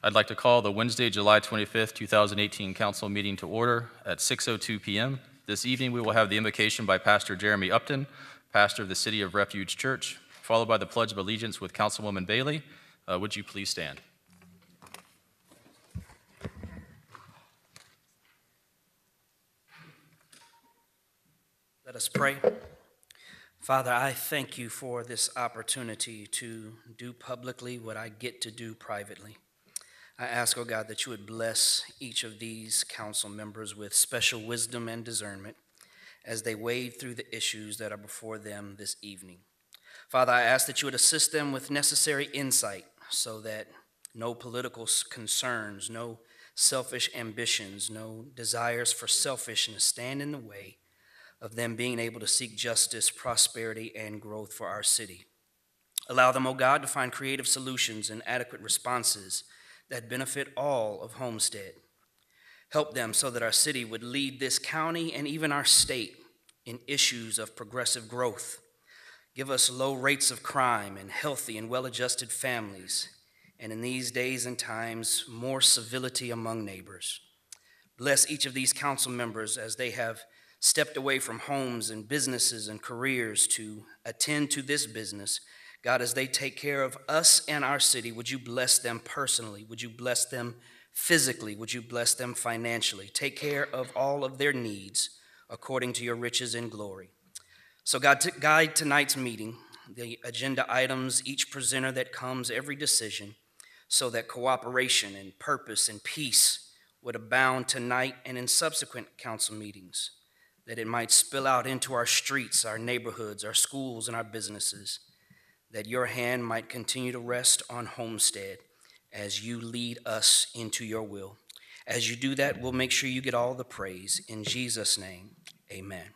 I'd like to call the Wednesday, July 25th, 2018 council meeting to order at 6:02 p.m. This evening, we will have the invocation by Pastor Jeremy Upton, pastor of the City of Refuge Church, followed by the Pledge of Allegiance with Councilwoman Bailey. Would you please stand? Let us pray. Father, I thank you for this opportunity to do publicly what I get to do privately. I ask, oh God, that you would bless each of these council members with special wisdom and discernment as they wade through the issues that are before them this evening. Father, I ask that you would assist them with necessary insight so that no political concerns, no selfish ambitions, no desires for selfishness stand in the way of them being able to seek justice, prosperity, and growth for our city. Allow them, oh God, to find creative solutions and adequate responses that benefit all of Homestead. Help them so that our city would lead this county and even our state in issues of progressive growth. Give us low rates of crime and healthy and well-adjusted families, and in these days and times, more civility among neighbors. Bless each of these council members as they have stepped away from homes and businesses and careers to attend to this business. God, as they take care of us and our city, would you bless them personally? Would you bless them physically? Would you bless them financially? Take care of all of their needs according to your riches and glory. So God, to guide tonight's meeting, the agenda items, each presenter that comes, every decision, so that cooperation and purpose and peace would abound tonight and in subsequent council meetings, that it might spill out into our streets, our neighborhoods, our schools, and our businesses, that your hand might continue to rest on Homestead as you lead us into your will. As you do that, we'll make sure you get all the praise. In Jesus' name, amen.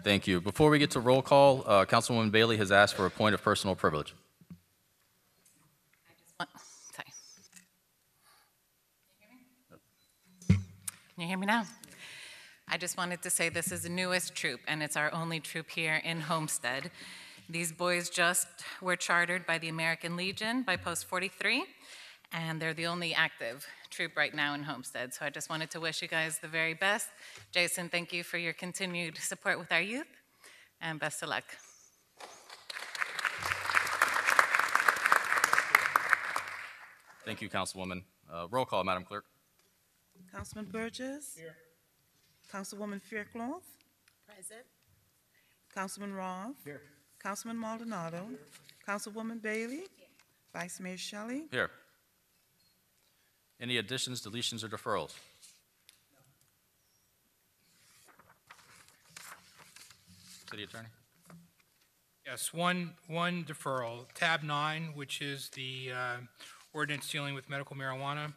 Thank you. Before we get to roll call, Councilwoman Bailey has asked for a point of personal privilege. Sorry. Can you hear me now? I just wanted to say this is the newest troop, and it's our only troop here in Homestead. These boys just were chartered by the American Legion by Post 43, and they're the only active troop right now in Homestead. So I just wanted to wish you guys the very best. Jason, thank you for your continued support with our youth, and best of luck. Thank you, Councilwoman. Roll call, Madam Clerk. Councilman Burgess. Here. Councilwoman Faircloth. Present. Councilman Roth. Here. Councilman Maldonado. Here. Councilwoman Bailey. Here. Vice Mayor Shelley. Here. Any additions, deletions, or deferrals? No. City Attorney? Yes, one deferral. Tab 9, which is the ordinance dealing with medical marijuana,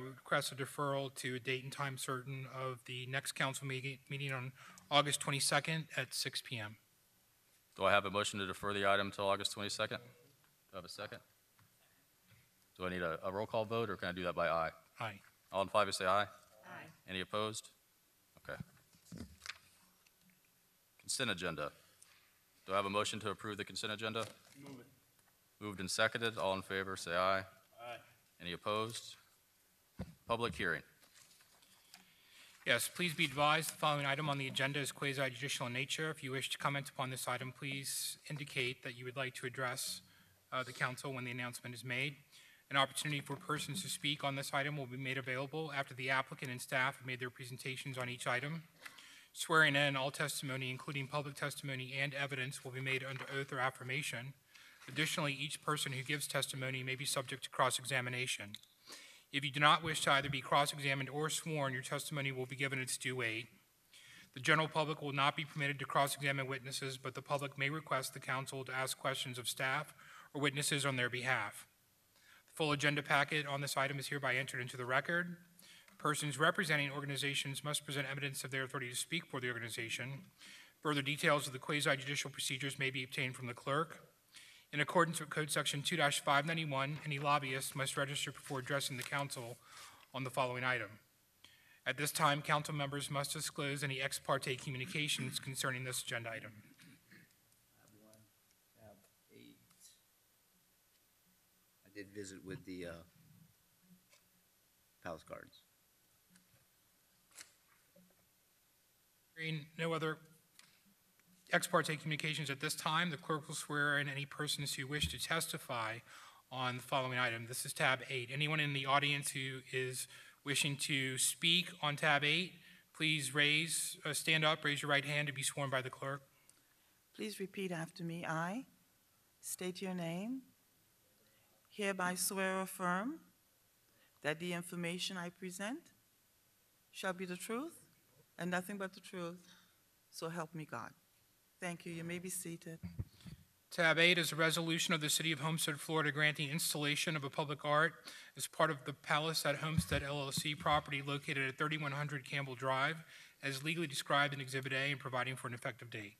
request a deferral to a date and time certain of the next council meeting on August 22nd at 6 p.m. Do I have a motion to defer the item until August 22nd? Do I have a second? Do I need a roll call vote, or can I do that by aye? Aye. All in favor, say aye. Aye. Any opposed? Okay. Consent agenda. Do I have a motion to approve the consent agenda? Move it. Moved and seconded. All in favor, say aye. Aye. Any opposed? Public hearing. Yes, please be advised, the following item on the agenda is quasi-judicial in nature. If you wish to comment upon this item, please indicate that you would like to address the council when the announcement is made. An opportunity for persons to speak on this item will be made available after the applicant and staff have made their presentations on each item. Swearing in, all testimony, including public testimony and evidence, will be made under oath or affirmation. Additionally, each person who gives testimony may be subject to cross-examination. If you do not wish to either be cross-examined or sworn, your testimony will be given its due weight. The general public will not be permitted to cross-examine witnesses, but the public may request the council to ask questions of staff or witnesses on their behalf. The full agenda packet on this item is hereby entered into the record. Persons representing organizations must present evidence of their authority to speak for the organization. Further details of the quasi-judicial procedures may be obtained from the clerk. In accordance with Code Section 2-591, any lobbyist must register before addressing the council on the following item. At this time, council members must disclose any ex parte communications concerning this agenda item. Tab 8. I did visit with the Palace Gardens. Hearing no other ex parte communications at this time, the clerk will swear in any persons who wish to testify on the following item. This is tab 8. Anyone in the audience who is wishing to speak on tab 8, please stand up, raise your right hand to be sworn by the clerk. Please repeat after me. I state your name. Hereby swear or affirm that the information I present shall be the truth and nothing but the truth. So help me God. Thank you. You may be seated. Tab 8 is a resolution of the City of Homestead, Florida, granting installation of a public art as part of the Palace at Homestead LLC property located at 3100 Campbell Drive, as legally described in Exhibit A, and providing for an effective date.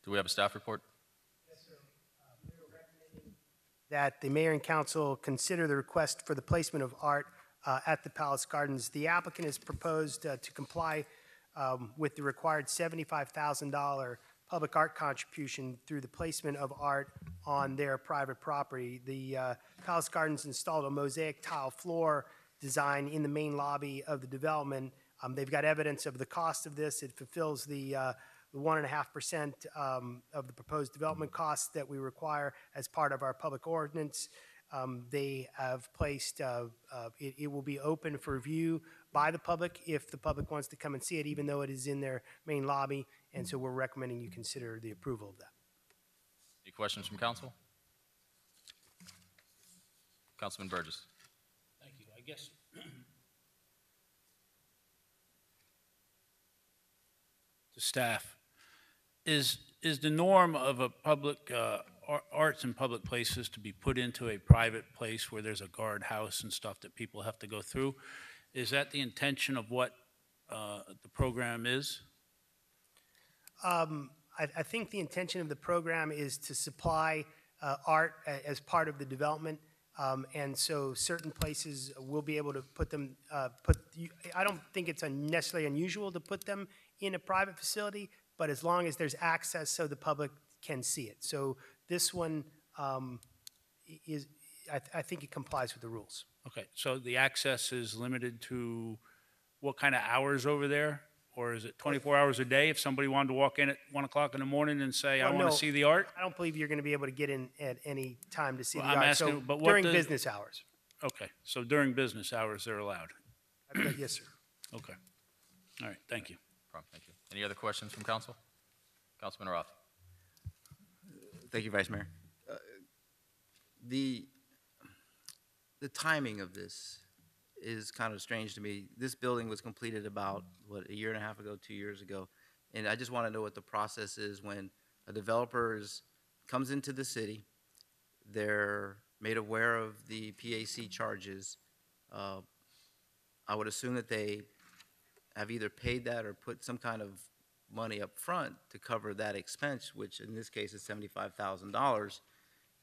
Do we have a staff report? That the mayor and council consider the request for the placement of art at the Palace Gardens. The applicant has proposed to comply with the required $75,000 public art contribution through the placement of art on their private property. The Palace Gardens installed a mosaic tile floor design in the main lobby of the development. They've got evidence of the cost of this. It fulfills the 1.5% of the proposed development costs that we require as part of our public ordinance. They have placed, it will be open for view by the public if the public wants to come and see it, even though it is in their main lobby, and so we're recommending you consider the approval of that. Any questions from council? Councilman Burgess. Thank you. I guess to staff, is the norm of a public arts in public places to be put into a private place where there's a guardhouse and stuff that people have to go through? Is that the intention of what the program is? I think the intention of the program is to supply art as part of the development, and so certain places will be able to put them, I don't think it's necessarily unusual to put them in a private facility, but as long as there's access so the public can see it. So this one is, I think it complies with the rules. Okay, so the access is limited to what kind of hours over there? Or is it 24 hours a day if somebody wanted to walk in at 1 o'clock in the morning and say, I Well, want no, to see the art? I don't believe you're going to be able to get in at any time to see Well, the I'm art. asking, So but what during does- business hours. Okay, so during business hours, they're allowed? Yes, sir. Okay. All right, thank you. Problem, thank you. Any other questions from council? Councilman Roth. Thank you, Vice Mayor. The timing of this is kind of strange to me. This building was completed about, what, a year and a half ago, 2 years ago. And I just want to know what the process is when a developer comes into the city, they're made aware of the PAC charges. I would assume that they have either paid that or put some kind of money up front to cover that expense, which in this case is $75,000.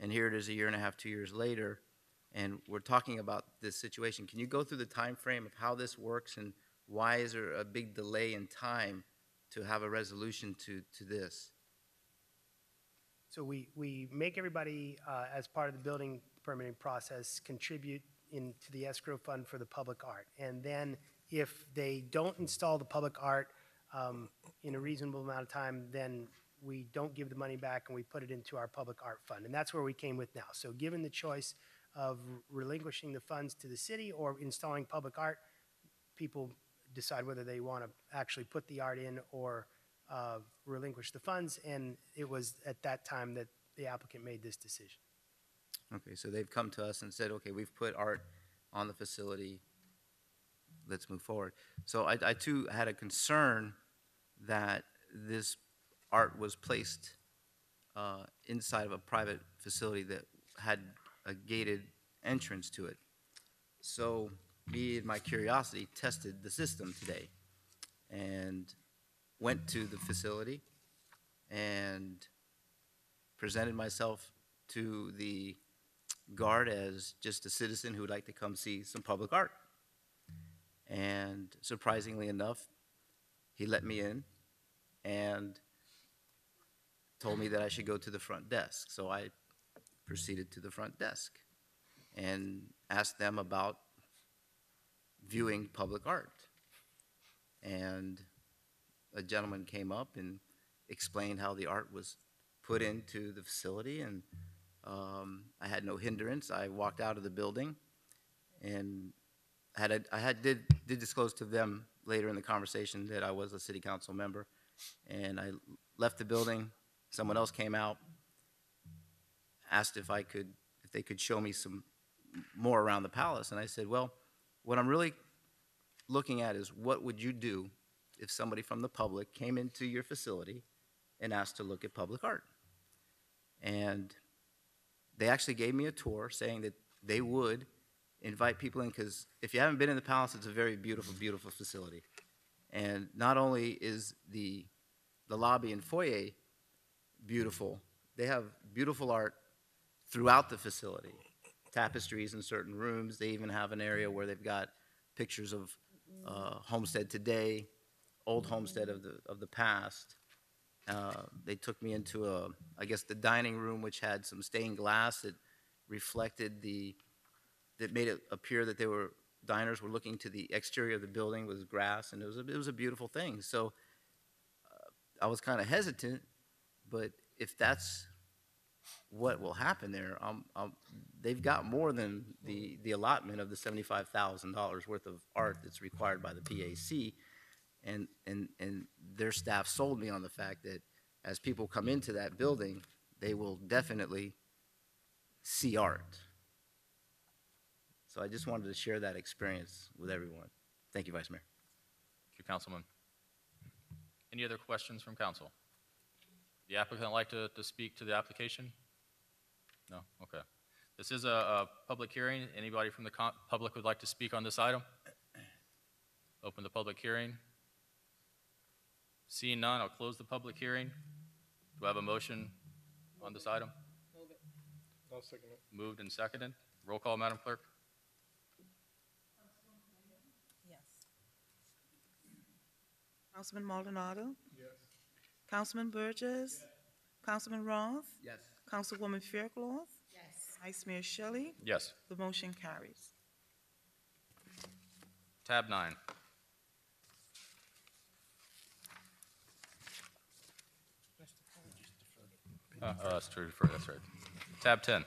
and here it is a year and a half, 2 years later, and we're talking about this situation. Can you go through the time frame of how this works, and why is there a big delay in time to have a resolution to this? So we make everybody, as part of the building permitting process, contribute into the escrow fund for the public art. And then if they don't install the public art in a reasonable amount of time, then we don't give the money back and we put it into our public art fund. And that's where we came with now. So given the choice of relinquishing the funds to the city or installing public art, people decide whether they want to actually put the art in or relinquish the funds, and it was at that time that the applicant made this decision. Okay, so they've come to us and said, okay, we've put art on the facility, let's move forward. So I too had a concern that this art was placed inside of a private facility that had a gated entrance to it. So me and my curiosity tested the system today and went to the facility and presented myself to the guard as just a citizen who would like to come see some public art. And surprisingly enough, he let me in and told me that I should go to the front desk. So I proceeded to the front desk and asked them about viewing public art. And a gentleman came up and explained how the art was put into the facility, and I had no hindrance. I walked out of the building, and did disclose to them later in the conversation that I was a city council member, and I left the building. Someone else came out, asked if they could show me some more around the palace, and I said, well, what I'm really looking at is what would you do if somebody from the public came into your facility and asked to look at public art? And they actually gave me a tour saying that they would invite people in, because if you haven't been in the palace, it's a very beautiful, beautiful facility. And not only is the lobby and foyer beautiful, they have beautiful art throughout the facility. Tapestries in certain rooms. They even have an area where they've got pictures of Homestead today, old Homestead of the past. They took me into I guess the dining room, which had some stained glass that reflected that made it appear that diners were looking to the exterior of the building with grass, and it was a beautiful thing. So I was kind of hesitant, but if that's what will happen there, they've got more than the allotment of the $75,000 worth of art that's required by the PAC. And their staff sold me on the fact that as people come into that building, they will definitely see art. So I just wanted to share that experience with everyone. Thank you, Vice Mayor. Thank you, Councilman. Any other questions from council? The applicant like to speak to the application? No? Okay. This is a public hearing. Anybody from the public would like to speak on this item? Open the public hearing. Seeing none, I'll close the public hearing. Do I have a motion on this item? Move it. I'll second it. Moved and seconded. Roll call, Madam Clerk. Yes. Councilman Maldonado? Yes. Councilman Burgess? Councilman Roth? Yes. Councilwoman Faircloth? Yes. Vice Mayor Shelley? Yes. The motion carries. Tab 9. That's true. That's right. Tab 10.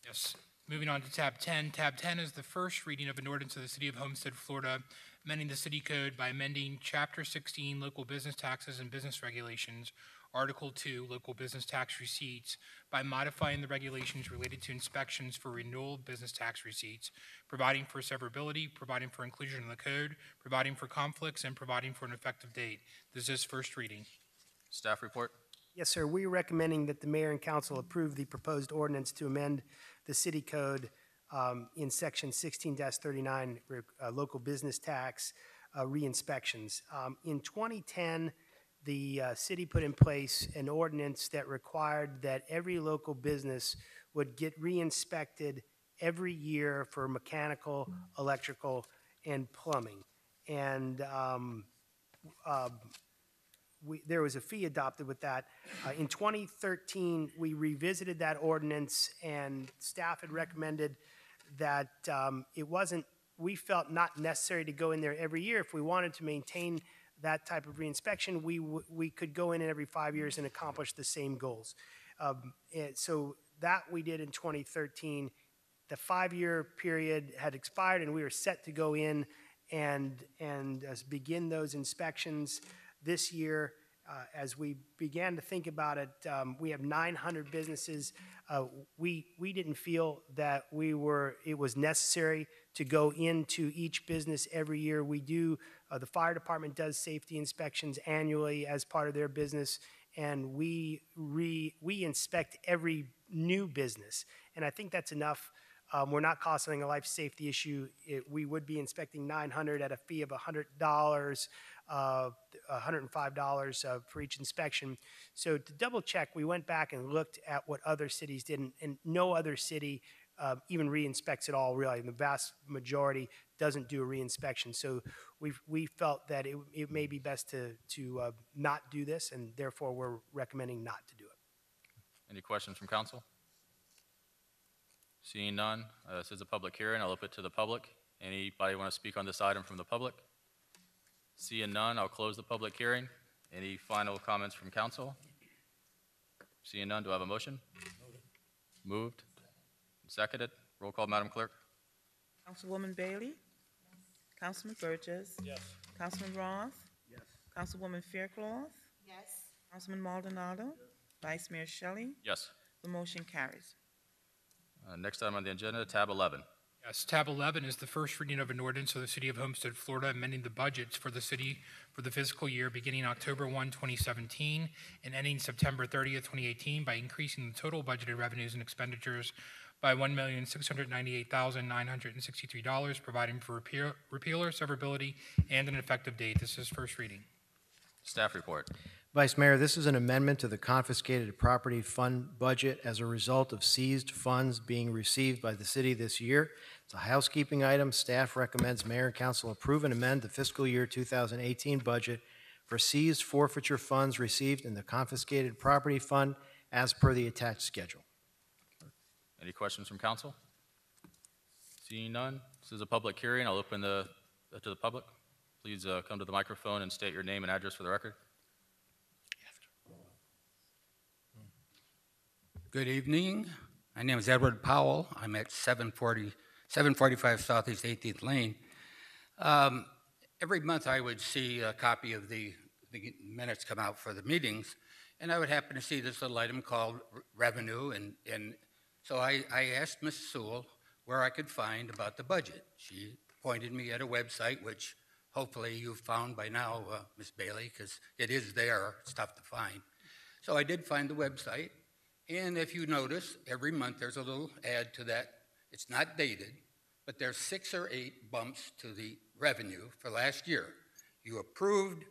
Yes. Moving on to tab 10. Tab 10 is the first reading of an ordinance of the City of Homestead, Florida, amending the city code by amending Chapter 16, Local Business Taxes and Business Regulations, Article 2, Local Business Tax Receipts, by modifying the regulations related to inspections for renewal of business tax receipts, providing for severability, providing for inclusion in the code, providing for conflicts, and providing for an effective date. This is first reading. Staff report. Yes, sir. We're recommending that the mayor and council approve the proposed ordinance to amend the city code in section 16-39, local business tax re-inspections. In 2010, the city put in place an ordinance that required that every local business would get re-inspected every year for mechanical, electrical, and plumbing. And there was a fee adopted with that. In 2013, we revisited that ordinance, and staff had recommended that it wasn't, we felt not necessary to go in there every year. If we wanted to maintain that type of reinspection, we could go in every 5 years and accomplish the same goals. And so that we did in 2013. The 5-year period had expired, and we were set to go in and begin those inspections this year. As we began to think about it, we have 900 businesses. We didn't feel that it was necessary to go into each business every year. We do, the fire department does safety inspections annually as part of their business, and we inspect every new business. And I think that's enough. We're not causing a life safety issue. We would be inspecting 900 at a fee of $100, $105 for each inspection. So to double check, we went back and looked at what other cities did, and no other city even re-inspects at all, really. The vast majority doesn't do a re-inspection. So we felt that it may be best to not do this, and therefore we're recommending not to do it. Any questions from council? Seeing none, this is a public hearing. I'll open it to the public. Anybody want to speak on this item from the public? Seeing none, I'll close the public hearing. Any final comments from council? Seeing none, do I have a motion? Moved. Seconded. Roll call, Madam Clerk. Councilwoman Bailey? Councilman Burgess? Yes. Councilman Roth? Yes. Councilwoman Faircloth? Yes. Councilman Maldonado? Vice Mayor Shelley? Yes. The motion carries. Next item on the agenda, tab 11. Yes, tab 11 is the first reading of an ordinance of the City of Homestead, Florida, amending the budgets for the city for the fiscal year beginning October 1, 2017, and ending September 30th, 2018, by increasing the total budgeted revenues and expenditures by $1,698,963, providing for repeal or severability and an effective date. This is first reading. Staff report. Vice Mayor, this is an amendment to the confiscated property fund budget as a result of seized funds being received by the city this year. It's a housekeeping item. Staff recommends Mayor and Council approve and amend the fiscal year 2018 budget for seized forfeiture funds received in the confiscated property fund as per the attached schedule. Any questions from council? Seeing none, this is a public hearing. I'll open to the public. Please come to the microphone and state your name and address for the record. Good evening. My name is Edward Powell. I'm at 745 Southeast 18th Lane. Every month I would see a copy of the minutes come out for the meetings, and I would happen to see this little item called revenue, and so I asked Ms. Sewell where I could find about the budget. She pointed me at a website, which hopefully you've found by now, Ms. Bailey, because it is there. It's tough to find. So I did find the website. And if you notice, every month there's a little add to that. It's not dated, but there's 6 or 8 bumps to the revenue for last year. You approved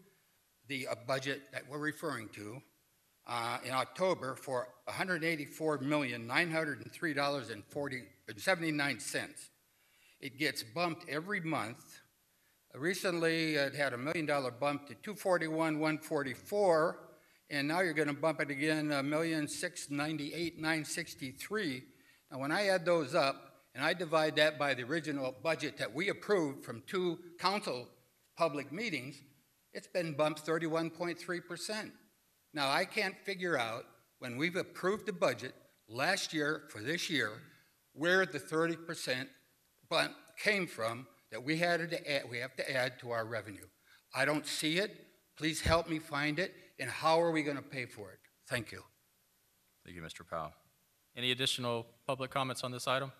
the budget that we're referring to in October for $184,903.79. It gets bumped every month. Recently, it had $1 million bump to $241,144. And now you're going to bump it again, $1,698,963. Now, when I add those up and I divide that by the original budget that we approved from 2 council public meetings, it's been bumped 31.3%. Now, I can't figure out, when we've approved the budget last year for this year, where the 30% bump came from that we have to add to our revenue. I don't see it. Please help me find it. And how are we going to pay for it? Thank you. Thank you, Mr. Powell. Any additional public comments on this item?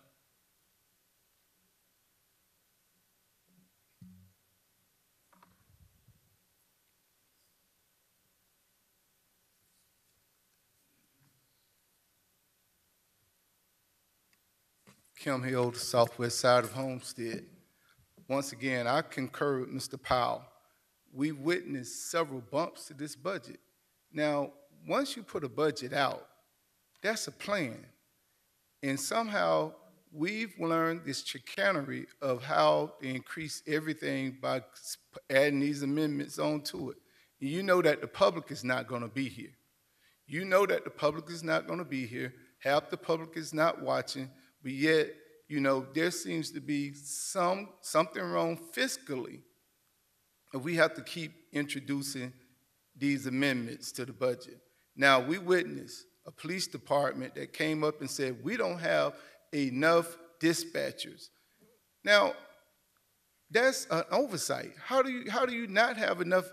Kim Hill, the southwest side of Homestead. Once again, I concur with Mr. Powell. We witnessed several bumps to this budget. Now, once you put a budget out, that's a plan. And somehow we've learned this chicanery of how to increase everything by adding these amendments onto it. And you know that the public is not going to be here. You know that the public is not going to be here. Half the public is not watching, but yet, you know, there seems to be something wrong fiscally. And we have to keep introducing these amendments to the budget. Now, we witnessed a police department that came up and said, we don't have enough dispatchers. Now, that's an oversight. How do you not have enough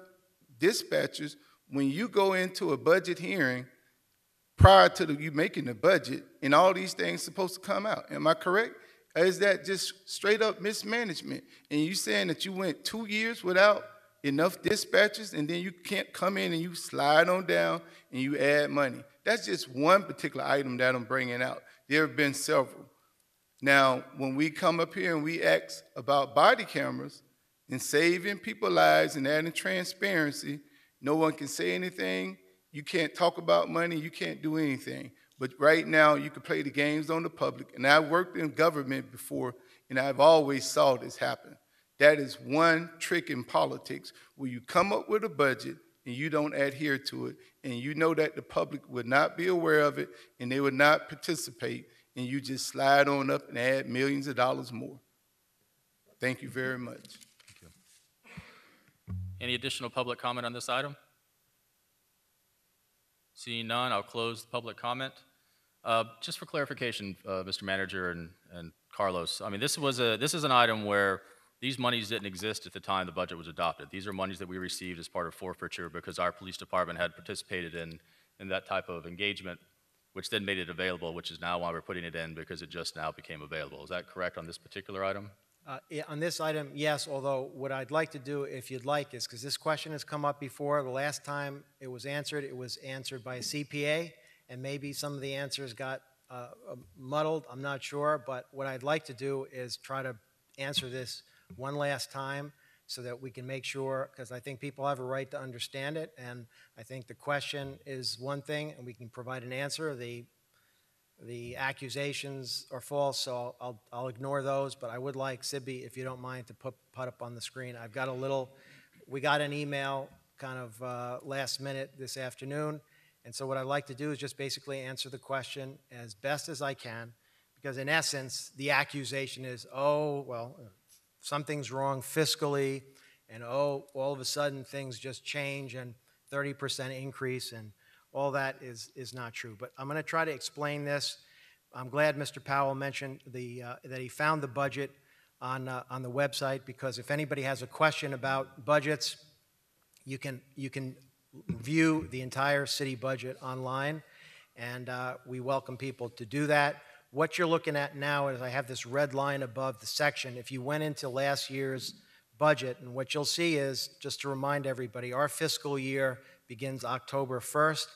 dispatchers when you go into a budget hearing prior to you making the budget and all these things supposed to come out? Am I correct? Or is that just straight up mismanagement? And you saying that you went 2 years without enough dispatchers and then you can't come in and you slide on down and you add money? That's just one particular item that I'm bringing out. There have been several. Now, when we come up here and we ask about body cameras and saving people's lives and adding transparency, no one can say anything. You can't talk about money. You can't do anything. But right now, you can play the games on the public. And I worked in government before, and I've always saw this happen. That is one trick in politics, where you come up with a budget and you don't adhere to it, and you know that the public would not be aware of it and they would not participate, and you just slide on up and add millions of dollars more. Thank you very much. Thank you. Any additional public comment on this item? Seeing none, I'll close the public comment. Just for clarification, Mr. Manager and Carlos, I mean, this is an item where these monies didn't exist at the time the budget was adopted. These are monies that we received as part of forfeiture because our police department had participated in that type of engagement, which then made it available, which is now why we're putting it in, because it just now became available. Is that correct on this particular item? Yeah, on this item, yes, although what I'd like to do, if you'd like, is, because this question has come up before, the last time it was answered by a CPA, and maybe some of the answers got muddled, I'm not sure, but what I'd like to do is try to answer this one last time so that we can make sure, because I think people have a right to understand it, and I think the question is one thing, and we can provide an answer. The accusations are false, so I'll ignore those, but I would like Sibby, if you don't mind, to put up on the screen. We got an email kind of last minute this afternoon, and so what I'd like to do is just basically answer the question as best as I can, because in essence, the accusation is, oh, well, something's wrong fiscally, and oh, all of a sudden things just change and 30% increase, and all that is not true. But I'm going to try to explain this. I'm glad Mr. Powell mentioned that he found the budget on the website, because if anybody has a question about budgets, you can view the entire city budget online, and we welcome people to do that. What you're looking at now is I have this red line above the section. If you went into last year's budget, and what you'll see is, just to remind everybody, our fiscal year begins October 1st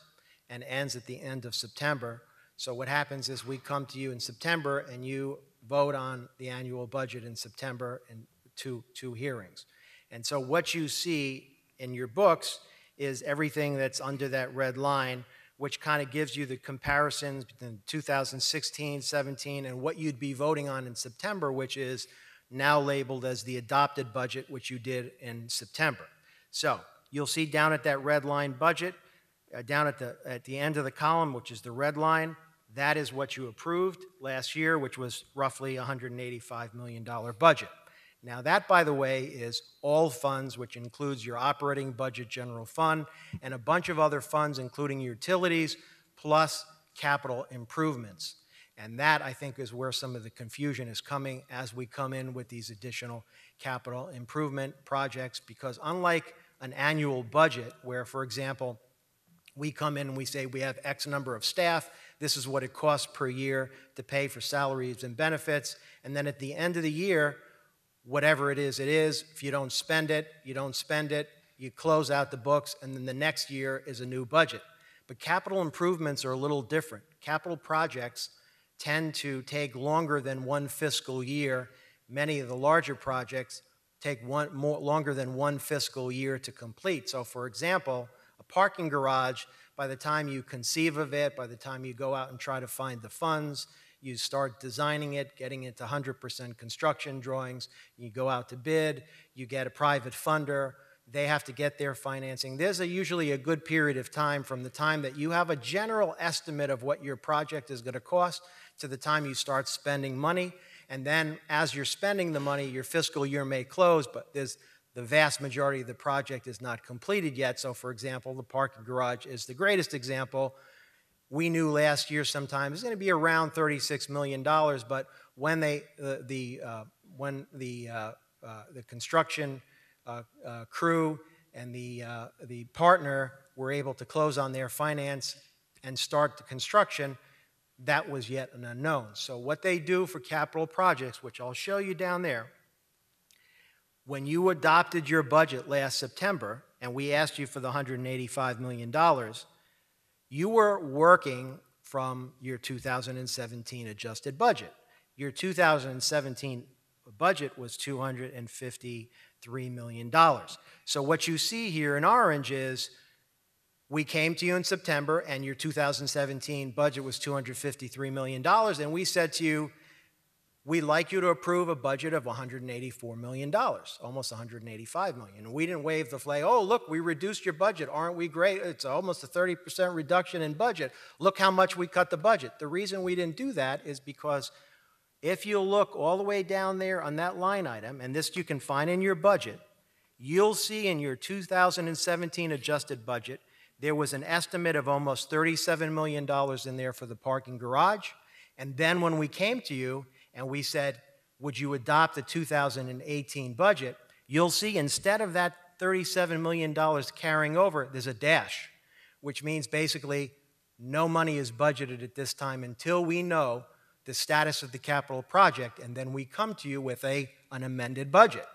and ends at the end of September. So what happens is we come to you in September and you vote on the annual budget in September in two hearings. And so what you see in your books is everything that's under that red line, which kind of gives you the comparisons between 2016, 17, and what you'd be voting on in September, which is now labeled as the adopted budget, which you did in September. So you'll see down at that red line budget, down at the end of the column, which is the red line, that is what you approved last year, which was roughly a $185 million budget. Now that, by the way, is all funds, which includes your operating budget general fund and a bunch of other funds, including utilities, plus capital improvements. And that, I think, is where some of the confusion is coming as we come in with these additional capital improvement projects, because unlike an annual budget where, for example, we come in and we say we have X number of staff, this is what it costs per year to pay for salaries and benefits, and then at the end of the year, whatever it is, if you don't spend it, you don't spend it, you close out the books, and then the next year is a new budget. But capital improvements are a little different. Capital projects tend to take longer than one fiscal year. Many of the larger projects take longer than one fiscal year to complete. So for example, a parking garage, by the time you conceive of it, by the time you go out and try to find the funds, you start designing it, getting it to 100% construction drawings, you go out to bid, you get a private funder, they have to get their financing. There's usually a good period of time from the time that you have a general estimate of what your project is going to cost to the time you start spending money. And then as you're spending the money, your fiscal year may close, but the vast majority of the project is not completed yet. So for example, the parking garage is the greatest example. We knew last year sometime it's going to be around $36 million, but when the construction crew and the partner were able to close on their finance and start the construction, that was yet an unknown. So what they do for capital projects, which I'll show you down there, when you adopted your budget last September, and we asked you for the $185 million, you were working from your 2017 adjusted budget. Your 2017 budget was $253 million. So what you see here in orange is we came to you in September and your 2017 budget was $253 million, and we said to you, we'd like you to approve a budget of $184 million, almost $185 million. And we didn't wave the flag, oh, look, we reduced your budget, aren't we great? It's almost a 30% reduction in budget. Look how much we cut the budget. The reason we didn't do that is because if you look all the way down there on that line item, and this you can find in your budget, you'll see in your 2017 adjusted budget, there was an estimate of almost $37 million in there for the parking garage. And then when we came to you and we said, would you adopt the 2018 budget, you'll see instead of that $37 million carrying over, there's a dash, which means basically no money is budgeted at this time until we know the status of the capital project, and then we come to you with an amended budget.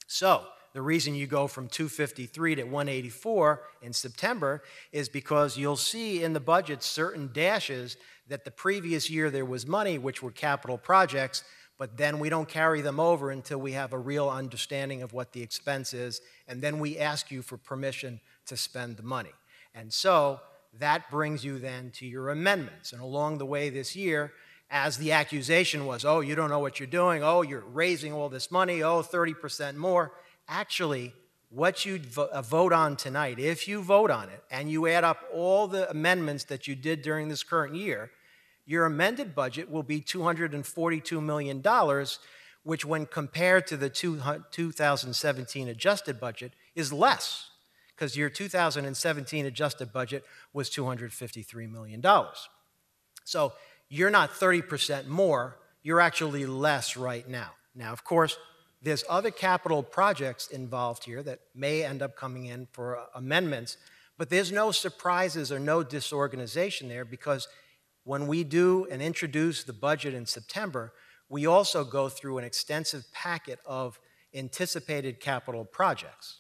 So the reason you go from 253 to 184 in September is because you'll see in the budget certain dashes that the previous year there was money, which were capital projects, but then we don't carry them over until we have a real understanding of what the expense is, and then we ask you for permission to spend the money. And so that brings you then to your amendments. And along the way this year, as the accusation was, oh, you don't know what you're doing, oh, you're raising all this money, oh, 30% more, actually, what you vote on tonight, if you vote on it and you add up all the amendments that you did during this current year, your amended budget will be $242 million, which when compared to the 2017 adjusted budget is less, because your 2017 adjusted budget was $253 million. So you're not 30% more, you're actually less right now. Now, of course, there's other capital projects involved here that may end up coming in for amendments, but there's no surprises or no disorganization there, because when we do and introduce the budget in September, we also go through an extensive packet of anticipated capital projects.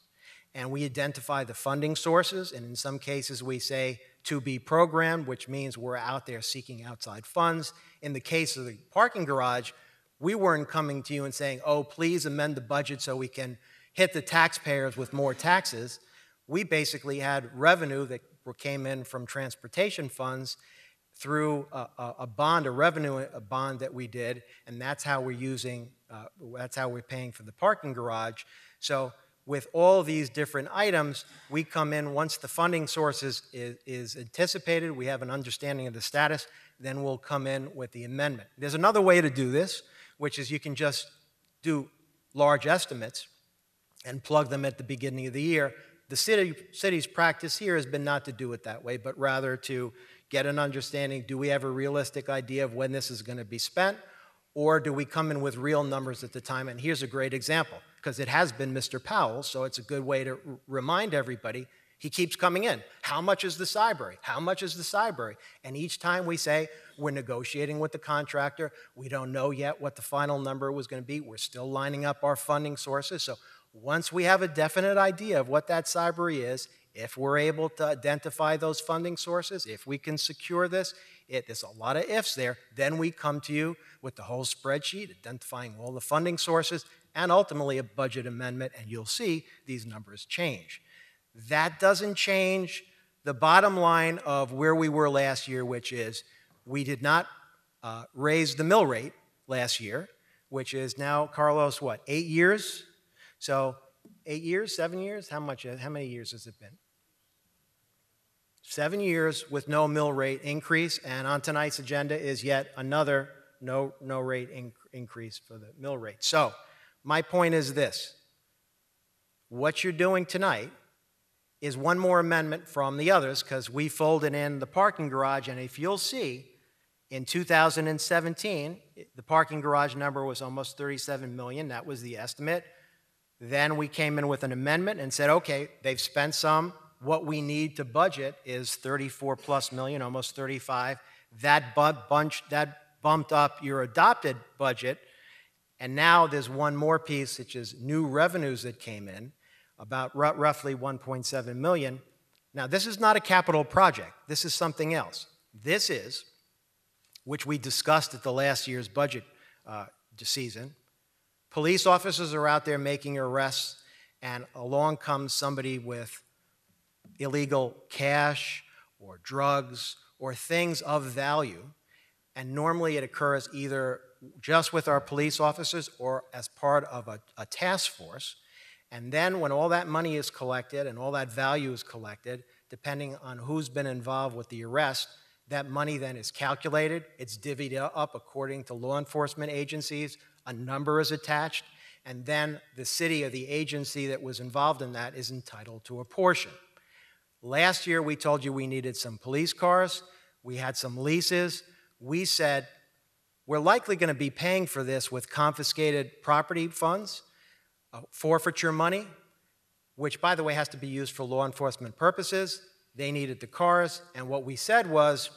And we identify the funding sources, and in some cases we say to be programmed, which means we're out there seeking outside funds. In the case of the parking garage, we weren't coming to you and saying, oh, please amend the budget so we can hit the taxpayers with more taxes. We basically had revenue that came in from transportation funds through a bond, a bond that we did, and that's how we're using, that's how we're paying for the parking garage. So with all these different items, we come in once the funding source is anticipated, we have an understanding of the status, then we'll come in with the amendment. There's another way to do this, which is you can just do large estimates and plug them at the beginning of the year. The city's practice here has been not to do it that way, but rather to get an understanding, do we have a realistic idea of when this is going to be spent, or do we come in with real numbers at the time? And here's a great example, because it has been Mr. Powell, so it's a good way to remind everybody. He keeps coming in. How much is the Cyberry? How much is the Cyberry? And each time we say, we're negotiating with the contractor. We don't know yet what the final number was going to be. We're still lining up our funding sources. So once we have a definite idea of what that Cyberry is, if we're able to identify those funding sources, if we can secure this, there's a lot of ifs there, then we come to you with the whole spreadsheet, identifying all the funding sources, and ultimately a budget amendment, and you'll see these numbers change. That doesn't change the bottom line of where we were last year, which is we did not raise the mill rate last year, which is now, Carlos, what, 8 years? So 8 years, 7 years? How many years has it been? 7 years with no mill rate increase, and on tonight's agenda is yet another no rate increase for the mill rate. So my point is this. What you're doing tonight is one more amendment from the others, because we folded in the parking garage, and if you'll see, in 2017, the parking garage number was almost 37 million. That was the estimate. Then we came in with an amendment and said, okay, they've spent some. What we need to budget is 34 plus million, almost 35. That bumped up your adopted budget. And now there's one more piece, which is new revenues that came in, about roughly 1.7 million. Now, this is not a capital project. This is something else. This is, which we discussed at the last year's budget season. Police officers are out there making arrests, and along comes somebody with illegal cash or drugs or things of value, and normally it occurs either just with our police officers or as part of a task force. And then when all that money is collected and all that value is collected, depending on who's been involved with the arrest, that money then is calculated, it's divvied up according to law enforcement agencies, a number is attached, and then the city or the agency that was involved in that is entitled to a portion. Last year, we told you we needed some police cars, we had some leases. We said, we're likely going to be paying for this with confiscated property funds, forfeiture money, which, by the way, has to be used for law enforcement purposes. They needed the cars, and what we said was,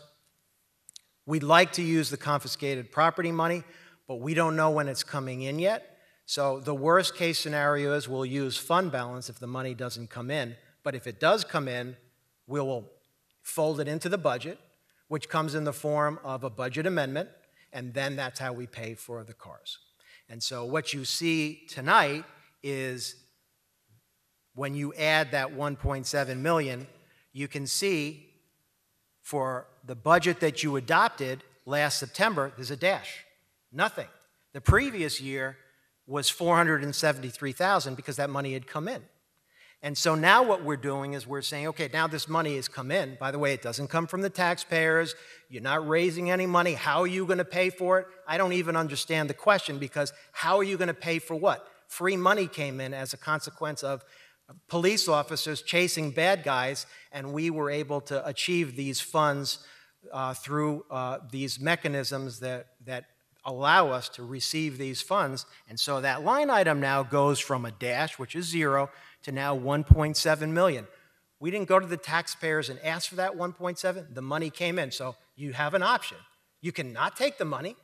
we'd like to use the confiscated property money, but we don't know when it's coming in yet. So the worst case scenario is we'll use fund balance if the money doesn't come in, but if it does come in, we will fold it into the budget, which comes in the form of a budget amendment, and then that's how we pay for the cars. And so what you see tonight is when you add that 1.7 million, you can see for the budget that you adopted last September, there's a dash, nothing. The previous year was 473,000 because that money had come in. And so now what we're doing is we're saying, okay, now this money has come in. By the way, it doesn't come from the taxpayers. You're not raising any money. How are you going to pay for it? I don't even understand the question, because how are you going to pay for what? Free money came in as a consequence of police officers chasing bad guys, and we were able to achieve these funds through these mechanisms that allow us to receive these funds. And so that line item now goes from a dash, which is 0, to now 1.7 million. We didn't go to the taxpayers and ask for that 1.7. The money came in. So you have an option. You can not take the money,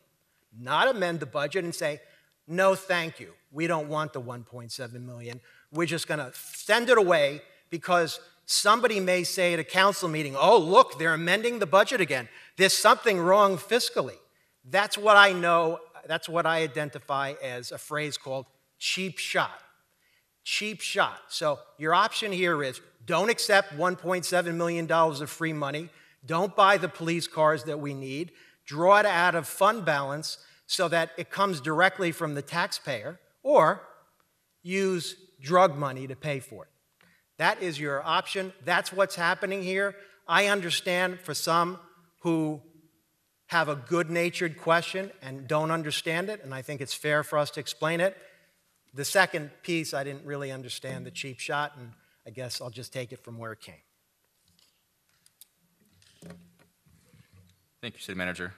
not amend the budget and say, no, thank you. We don't want the 1.7 million. We're just going to send it away because somebody may say at a council meeting, oh, look, they're amending the budget again. There's something wrong fiscally. That's what I know, that's what I identify as a phrase called cheap shot. Cheap shot. So your option here is don't accept $1.7 million of free money. Don't buy the police cars that we need. Draw it out of fund balance so that it comes directly from the taxpayer, or use drug money to pay for it. That is your option. That's what's happening here. I understand for some who have a good-natured question and don't understand it, and I think it's fair for us to explain it. The second piece, I didn't really understand the cheap shot, and I guess I'll just take it from where it came. Thank you, City Manager.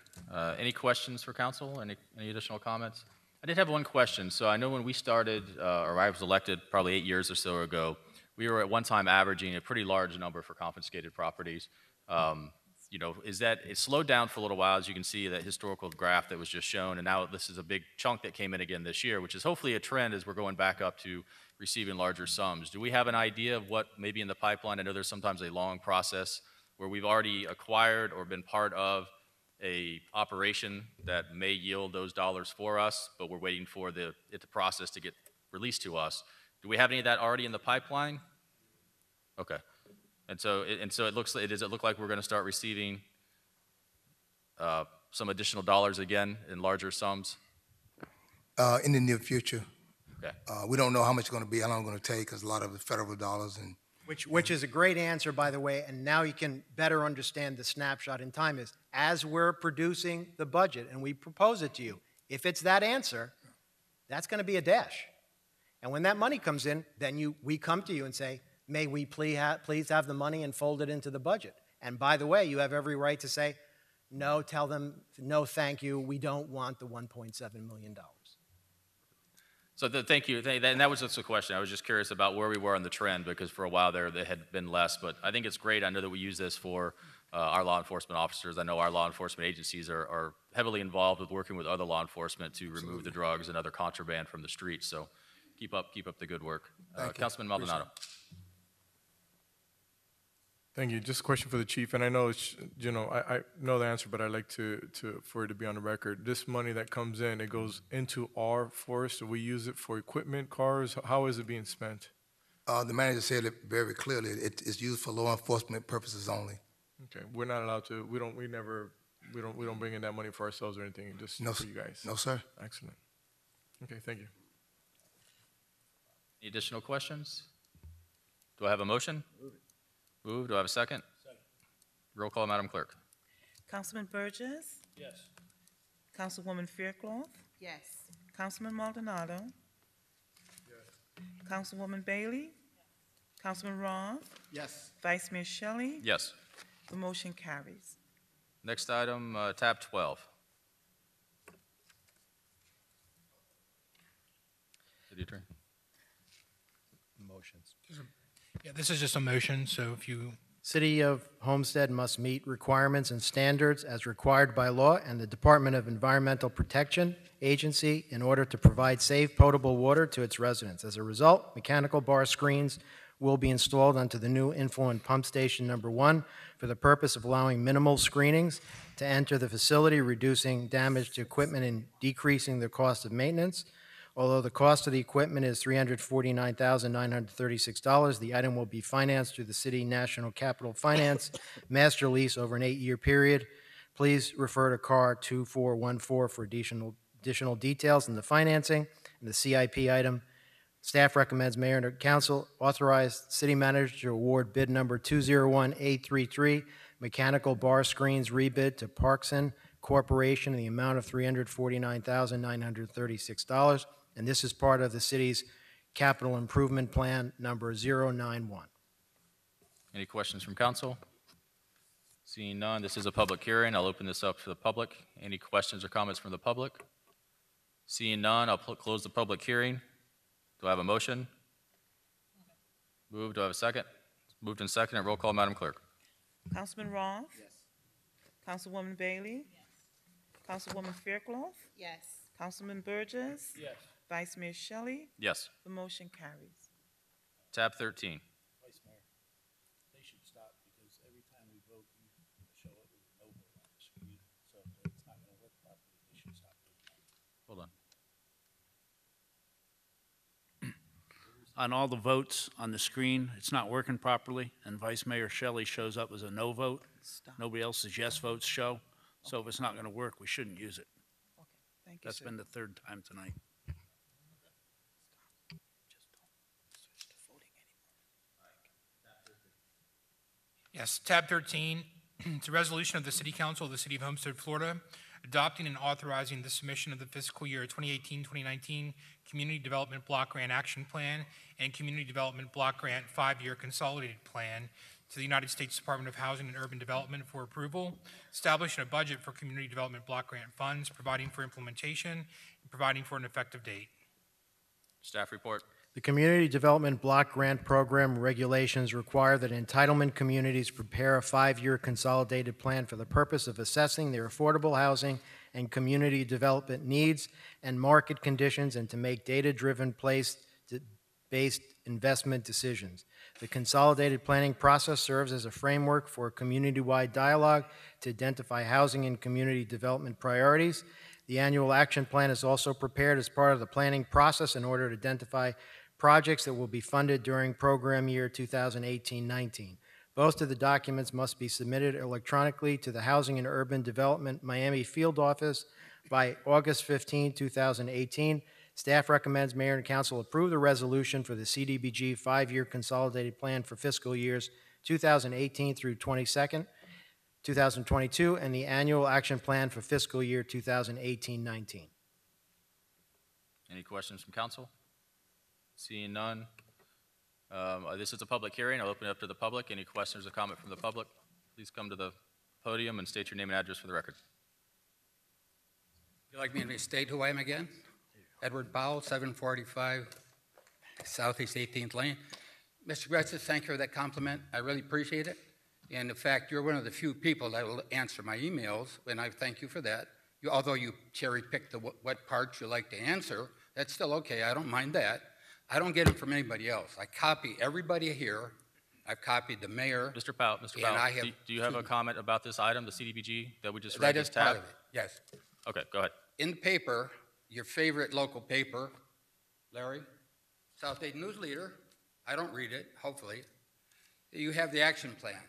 Any questions for council? Any additional comments? I did have one question. So I know when we started, or I was elected probably 8 years or so ago, we were at one time averaging a pretty large number for confiscated properties. You know, it slowed down for a little while, as you can see that historical graph that was just shown, and now this is a big chunk that came in again this year, which is hopefully a trend as we're going back up to receiving larger sums. Do we have an idea of what may be in the pipeline? I know there's sometimes a long process where we've already acquired or been part of a operation that may yield those dollars for us, but we're waiting for the process to get released to us. Do we have any of that already in the pipeline? Okay. And so does it look like we're going to start receiving some additional dollars again in larger sums? In the near future. Okay. We don't know how much it's going to be, how long it's going to take, because a lot of the federal dollars and Which is a great answer, by the way, and now you can better understand the snapshot in time is, as we're producing the budget and we propose it to you, if it's that answer, that's going to be a dash. And when that money comes in, then we come to you and say, may we please have the money and fold it into the budget. And by the way, you have every right to say, no, tell them, no, thank you, we don't want the $1.7 million. So thank you, and that was just a question. I was just curious about where we were on the trend, because for a while there, they had been less, but I think it's great. I know that we use this for our law enforcement officers. I know our law enforcement agencies are heavily involved with working with other law enforcement to remove the drugs and other contraband from the streets, so keep up the good work. Councilman Maldonado. Thank you. Just a question for the chief, and I know it's, I know the answer, but I'd like for it to be on the record. This money that comes in, it goes into our force. Do we use it for equipment, cars? How is it being spent? the manager said it very clearly. It is used for law enforcement purposes only. Okay, we're not allowed to. We don't bring in that money for ourselves or anything. Just for you guys. No, sir. Excellent. Okay, thank you. Any additional questions? Do I have a motion? Move. Do I have a second? Second. Roll call, Madam Clerk. Councilman Burgess? Yes. Councilwoman Faircloth? Yes. Councilman Maldonado? Yes. Councilwoman Bailey? Councilman Roth? Yes. Vice Mayor Shelley? Yes. The motion carries. Next item, tab 12. City Attorney. Motions. Yeah, this is just a motion, so if you, City of Homestead must meet requirements and standards as required by law and the Department of Environmental Protection Agency in order to provide safe potable water to its residents. As a result, mechanical bar screens will be installed onto the new influent pump station number 1 for the purpose of allowing minimal screenings to enter the facility, reducing damage to equipment and decreasing the cost of maintenance. Although the cost of the equipment is $349,936, the item will be financed through the City National Capital Finance Master Lease over an 8-year period. Please refer to CAR 2414 for additional details in the financing and the CIP item. Staff recommends Mayor and Council authorize City Manager to award bid number 201833, mechanical bar screens rebid to Parkson Corporation in the amount of $349,936. And this is part of the city's capital improvement plan number 091. Any questions from council? Seeing none, this is a public hearing. I'll open this up to the public. Any questions or comments from the public? Seeing none, I'll close the public hearing. Do I have a motion? Move. Do I have a second? Moved and seconded. Roll call, Madam Clerk. Councilman Roth? Yes. Councilwoman Bailey? Yes. Councilwoman Faircloth? Yes. Councilman Burgess? Yes. Vice Mayor Shelley? Yes. The motion carries. Tab 13. Vice Mayor, they should stop because every time we vote, you show it with a no vote on the screen. So if it's not going to work properly, they should stop doing that. Hold on. On all the votes on the screen, it's not working properly, and Vice Mayor Shelley shows up as a no vote. Stop. Nobody else's yes votes show. So if it's not going to work, we shouldn't use it. Okay, thank you, That's sir. been the third time tonight. Just don't switch to voting anymore. yes, tab 13, it's a resolution of the City Council of the City of Homestead, Florida, adopting and authorizing the submission of the fiscal year 2018-2019 Community Development Block Grant Action Plan and Community Development Block Grant 5-Year Consolidated Plan to the United States Department of Housing and Urban Development for approval, establishing a budget for Community Development Block Grant funds, providing for implementation, and providing for an effective date. Staff report. The Community Development Block Grant Program regulations require that entitlement communities prepare a 5-year consolidated plan for the purpose of assessing their affordable housing and community development needs and market conditions, and to make data-driven evidence-based investment decisions. The consolidated planning process serves as a framework for community-wide dialogue to identify housing and community development priorities. The annual action plan is also prepared as part of the planning process in order to identify projects that will be funded during program year 2018-19. Both of the documents must be submitted electronically to the Housing and Urban Development Miami Field Office by August 15, 2018. Staff recommends Mayor and Council approve the resolution for the CDBG 5-year consolidated plan for fiscal years 2018 through 2022, and the annual action plan for fiscal year 2018-19. Any questions from council? Seeing none. This is a public hearing. I'll open it up to the public. Any questions or comment from the public? Please come to the podium and state your name and address for the record. Would you like me to state who I am again? Edward Powell, 745 Southeast 18th Lane. Mr. Gretz, thank you for that compliment. I really appreciate it. And in fact, you're one of the few people that will answer my emails, and I thank you for that. Although you cherry-pick what parts you like to answer, that's still okay. I don't mind that. I don't get them from anybody else. I copy everybody here. I've copied the mayor. Mr. Powell, do you have a comment about this item, the CDBG, that we just read? That is part of it, yes. Okay, go ahead. In the paper, your favorite local paper, Larry, South Dayton News Leader, I don't read it, hopefully, you have the action plan.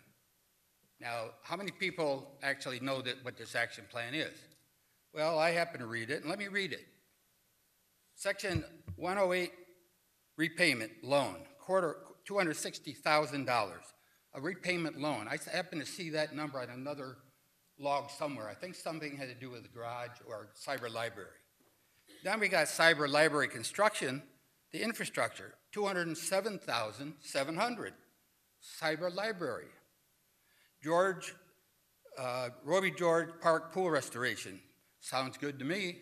Now, how many people actually know what this action plan is? Well, I happen to read it, and let me read it. Section 108, repayment loan, $260,000, a repayment loan. I happen to see that number on another log somewhere. I think something had to do with the garage or cyber library. Then we got cyber library construction, the infrastructure, $207,700. Cyber library. Roby George Park pool restoration, sounds good to me,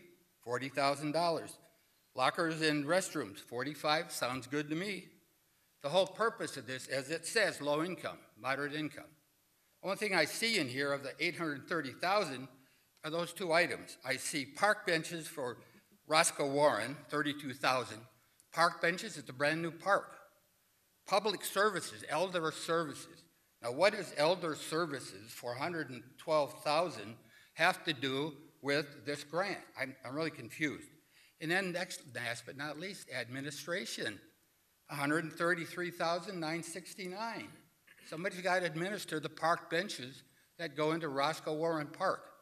$40,000. Lockers and restrooms, $45,000, sounds good to me. The whole purpose of this, as it says, low income, moderate income. Only thing I see in here of the $830,000 are those two items. I see park benches for Roscoe Warren, $32,000. Park benches at the brand new park. Public services, elder services. Now, what does elder services for $112,000 have to do with this grant? I'm really confused. And then next, last but not least, administration, $133,969. Somebody's got to administer the park benches that go into Roscoe Warren Park.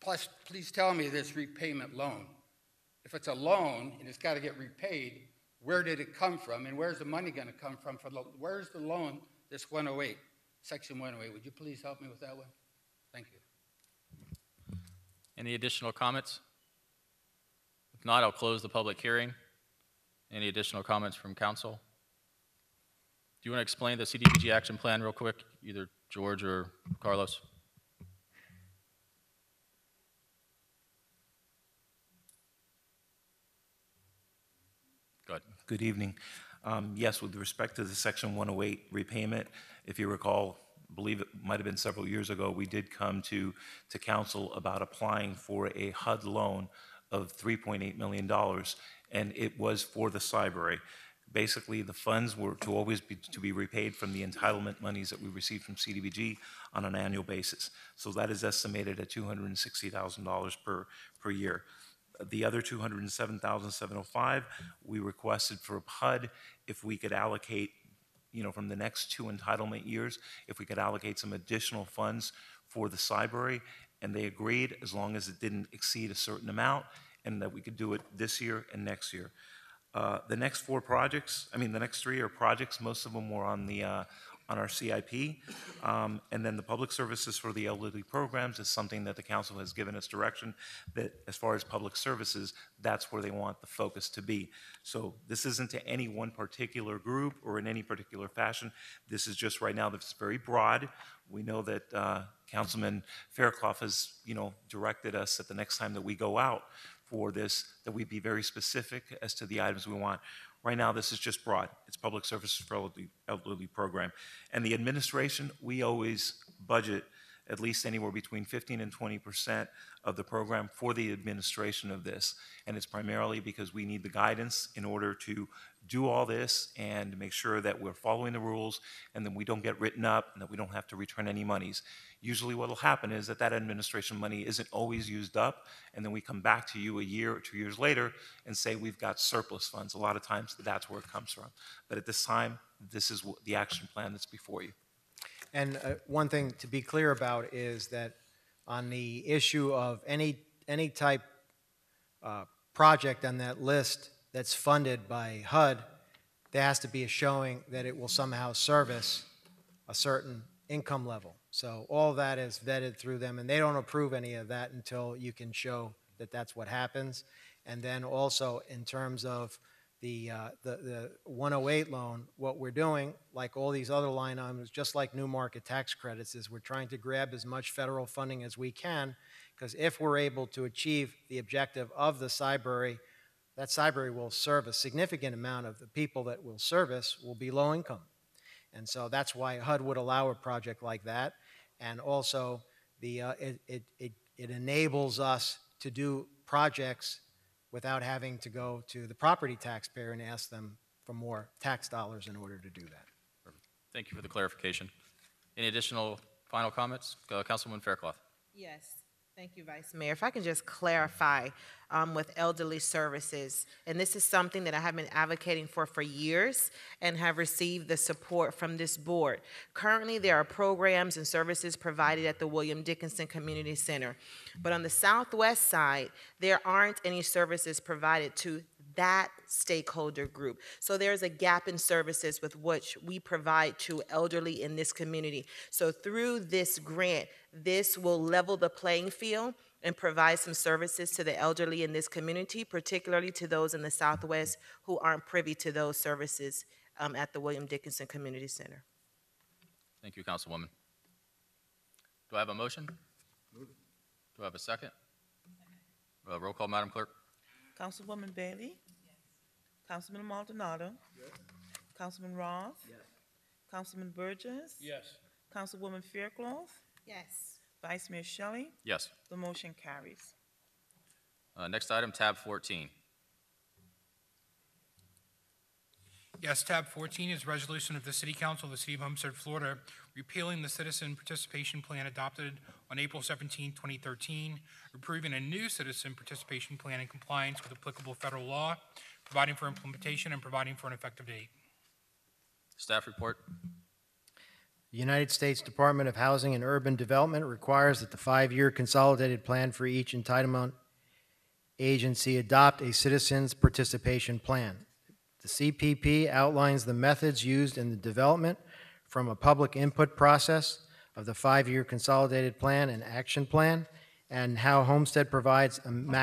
Plus, please tell me this repayment loan. If it's a loan and it's got to get repaid, where did it come from, and where's the money going to come from? Where's the loan, this 108, Section 108? Would you please help me with that one? Thank you. Any additional comments? If not, I'll close the public hearing. Any additional comments from council? Do you want to explain the CDBG action plan real quick, either George or Carlos? Go ahead. Good evening. Yes, with respect to the Section 108 repayment, if you recall, I believe it might have been several years ago, we did come to council about applying for a HUD loan of $3.8 million, and it was for the library. Basically, the funds were to always be repaid from the entitlement monies that we received from CDBG on an annual basis. So that is estimated at $260,000 per year. The other $207,705, we requested for HUD if we could allocate, from the next 2 entitlement years, if we could allocate some additional funds for the library, and they agreed as long as it didn't exceed a certain amount, and that we could do it this year and next year. The next 4 projects, the next 3 are projects, most of them were on our CIP, and then the public services for the elderly programs is something that the council has given us direction that as far as public services, that's where they want the focus to be. So this isn't to any one particular group or in any particular fashion. This is just right now that's very broad. We know that Councilman Fairclough has, directed us that the next time that we go out for this, that we be very specific as to the items we want. Right now, this is just broad. It's public services for elderly program. And the administration, we always budget at least anywhere between 15 and 20% of the program for the administration of this. And it's primarily because we need the guidance in order to do all this and make sure that we're following the rules and that we don't get written up and that we don't have to return any monies. Usually what will happen is that that administration money isn't always used up, and then we come back to you a year or 2 years later and say we've got surplus funds. A lot of times that's where it comes from. But at this time, this is the action plan that's before you. And one thing to be clear about is that on the issue of any type project on that list that's funded by HUD, there has to be a showing that it will somehow service a certain income level. So all of that is vetted through them, and they don't approve any of that until you can show that that's what happens. And then also in terms of the 108 loan, what we're doing, like all these other line items, just like new market tax credits, is we're trying to grab as much federal funding as we can, because if we're able to achieve the objective of the Cyberry, that Cyberry will serve a significant amount of the people that will service will be low income. And so that's why HUD would allow a project like that. And also, it enables us to do projects without having to go to the property taxpayer and ask them for more tax dollars in order to do that. Thank you for the clarification. Any additional final comments? Councilwoman Faircloth. Yes. Thank you, Vice Mayor. If I can just clarify with elderly services, and this is something that I have been advocating for years and have received the support from this board. Currently, there are programs and services provided at the William Dickinson Community Center, but on the southwest side, there aren't any services provided to that stakeholder group. So there's a gap in services with which we provide to elderly in this community. So through this grant, this will level the playing field and provide some services to the elderly in this community, particularly to those in the Southwest who aren't privy to those services at the William Dickinson Community Center. Thank you, Councilwoman. Do I have a motion? Do I have a second? Roll call, Madam Clerk. Councilwoman Bailey? Yes. Councilman Maldonado? Yes. Councilman Ross? Yes. Councilman Burgess? Yes. Councilwoman Faircloth? Yes. Vice Mayor Shelley? Yes. The motion carries. Next item, tab 14. Yes, tab 14 is resolution of the City Council of the City of Homestead, Florida, repealing the Citizen Participation Plan adopted on April 17, 2013, approving a new Citizen Participation Plan in compliance with applicable federal law, providing for implementation and providing for an effective date. Staff report. The United States Department of Housing and Urban Development requires that the 5-year consolidated plan for each entitlement agency adopt a Citizens Participation Plan. The CPP outlines the methods used in the development from a public input process of the 5-year consolidated plan and action plan, and how Homestead provides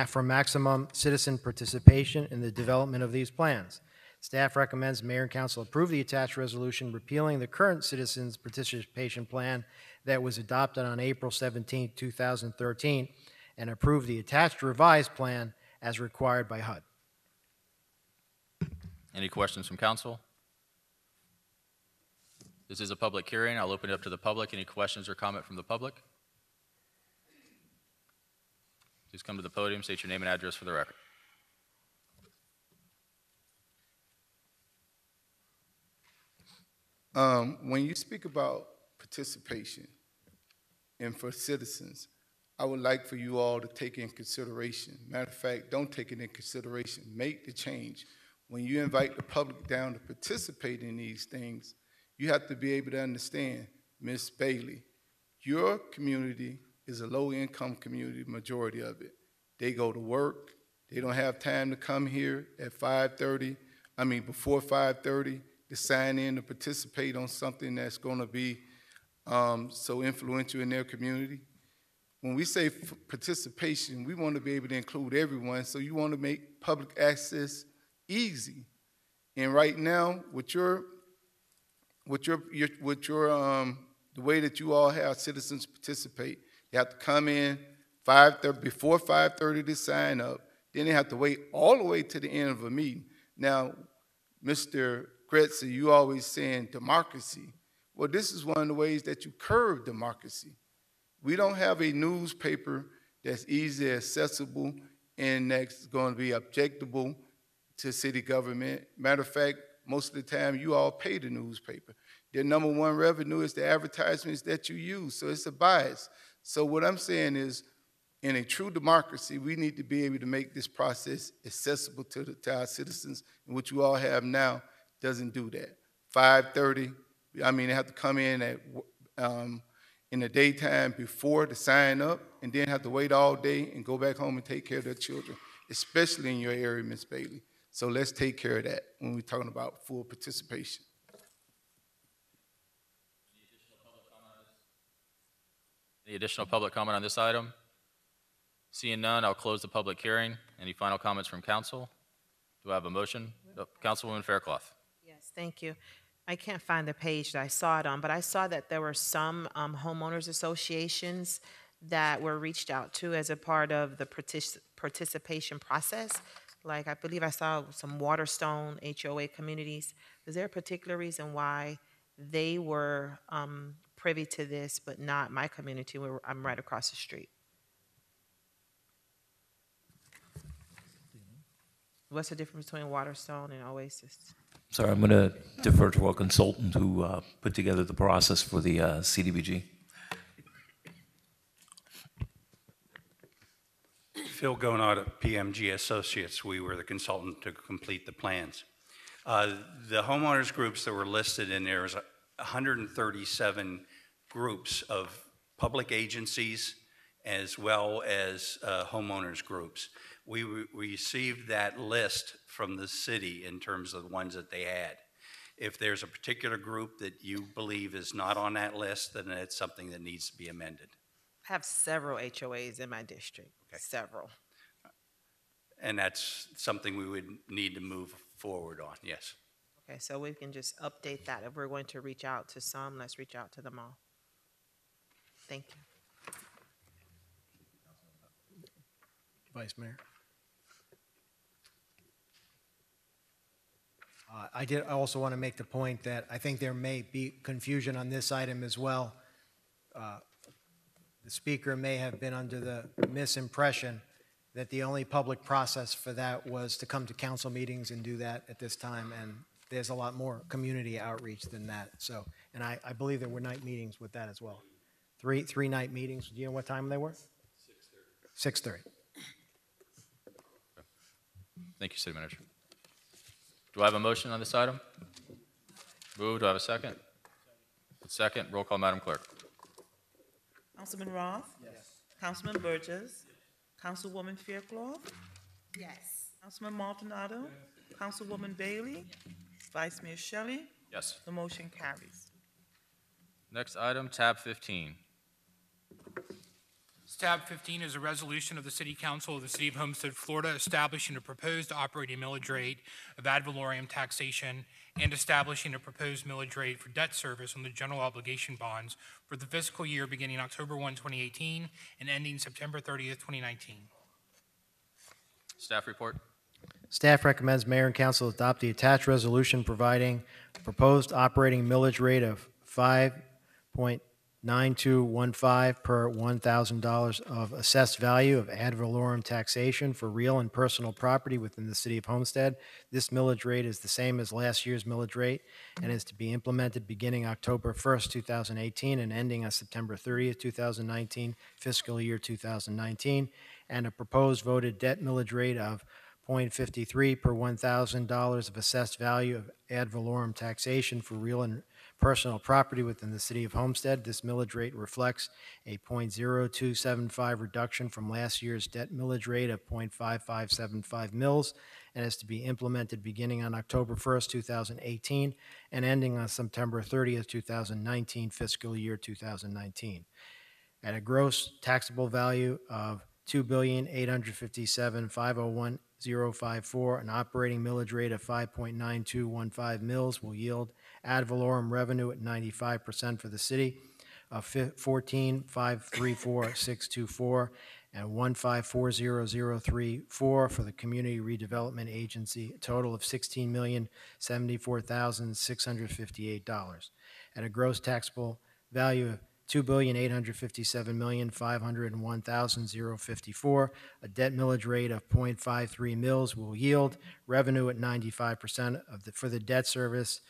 for maximum citizen participation in the development of these plans. Staff recommends Mayor and Council approve the attached resolution repealing the current Citizens Participation Plan that was adopted on April 17, 2013, and approve the attached revised plan as required by HUD. Any questions from council? This is a public hearing. I'll open it up to the public. Any questions or comment from the public? Please come to the podium, state your name and address for the record. When you speak about participation and for citizens, I would like for you all to take in consideration. Matter of fact, don't take it in consideration. Make the change. When you invite the public down to participate in these things, you have to be able to understand, Ms. Bailey, your community is a low-income community, majority of it. They go to work. They don't have time to come here at before 5:30 to sign in to participate on something that's going to be so influential in their community. When we say participation, we want to be able to include everyone, so you want to make public access easy. And right now, the way that you all have citizens participate, they have to come in before 5:30 to sign up. Then they have to wait all the way to the end of a meeting. Now, Mr. Gretzer, you always saying democracy. Well, this is one of the ways that you curb democracy. We don't have a newspaper that's easily accessible and that's going to be objectable to city government. Matter of fact, most of the time you all pay the newspaper. Their number one revenue is the advertisements that you use, so it's a bias. So what I'm saying is, in a true democracy, we need to be able to make this process accessible to our citizens, and what you all have now doesn't do that. 5:30, I mean, they have to come in at in the daytime before to sign up, and then have to wait all day and go back home and take care of their children, especially in your area, Ms. Bailey. So let's take care of that when we're talking about full participation. Any additional public comment on this item? Seeing none, I'll close the public hearing. Any final comments from council? Do I have a motion? Oh, Councilwoman Faircloth. Yes, thank you. I can't find the page that I saw it on, but I saw that there were some homeowners associations that were reached out to as a part of the participation process. Like, I believe I saw some Waterstone HOA communities. Is there a particular reason why they were privy to this, but not my community where I'm right across the street? What's the difference between Waterstone and Oasis? Sorry, I'm going to defer to our consultant who put together the process for the CDBG. Phil Gonod at PMG Associates. We were the consultant to complete the plans. The homeowners groups that were listed in there is 137 groups of public agencies as well as homeowners groups. We received that list from the city in terms of the ones that they had. If there's a particular group that you believe is not on that list, then it's something that needs to be amended. I have several HOAs in my district, several. And that's something we would need to move forward on, yes. Okay, so we can just update that. If we're going to reach out to some, let's reach out to them all. Thank you. Vice Mayor. I also want to make the point that I think there may be confusion on this item as well. The speaker may have been under the misimpression that the only public process for that was to come to council meetings and do that at this time, and there's a lot more community outreach than that. So, and I believe there were night meetings with that as well. Three night meetings. Do you know what time they were? 6:30. 6:30. Thank you, City Manager. Do I have a motion on this item? Move. Do I have a second? Second. Roll call, Madam Clerk. Councilman Roth? Yes. Councilman Burgess? Councilwoman Faircloth? Yes. Councilman Maldonado? Yes. Councilwoman Bailey? Yes. Vice Mayor Shelley? Yes. The motion carries. Next item, tab 15. Tab 15 is a resolution of the City Council of the City of Homestead, Florida, establishing a proposed operating millage rate of ad valorem taxation and establishing a proposed millage rate for debt service on the general obligation bonds for the fiscal year beginning October 1, 2018 and ending September 30th, 2019. Staff report. Staff recommends Mayor and Council adopt the attached resolution providing a proposed operating millage rate of 5.9215 per $1,000 of assessed value of ad valorem taxation for real and personal property within the City of Homestead. This millage rate is the same as last year's millage rate and is to be implemented beginning October 1st, 2018 and ending on September 30th, 2019, fiscal year 2019, and a proposed voted debt millage rate of 0.53 per $1,000 of assessed value of ad valorem taxation for real and personal property within the City of Homestead. This millage rate reflects a 0.0275 reduction from last year's debt millage rate of 0.5575 mils and is to be implemented beginning on October 1st, 2018 and ending on September 30th, 2019, fiscal year 2019. At a gross taxable value of $2,857,501,054, an operating millage rate of 5.9215 mils will yield ad valorem revenue at 95% for the city of 14,534,624 and 154,034 for the Community Redevelopment Agency, a total of $16,074,658. At a gross taxable value of $2,857,501,054. A debt millage rate of .53 mils will yield revenue at 95% for the debt service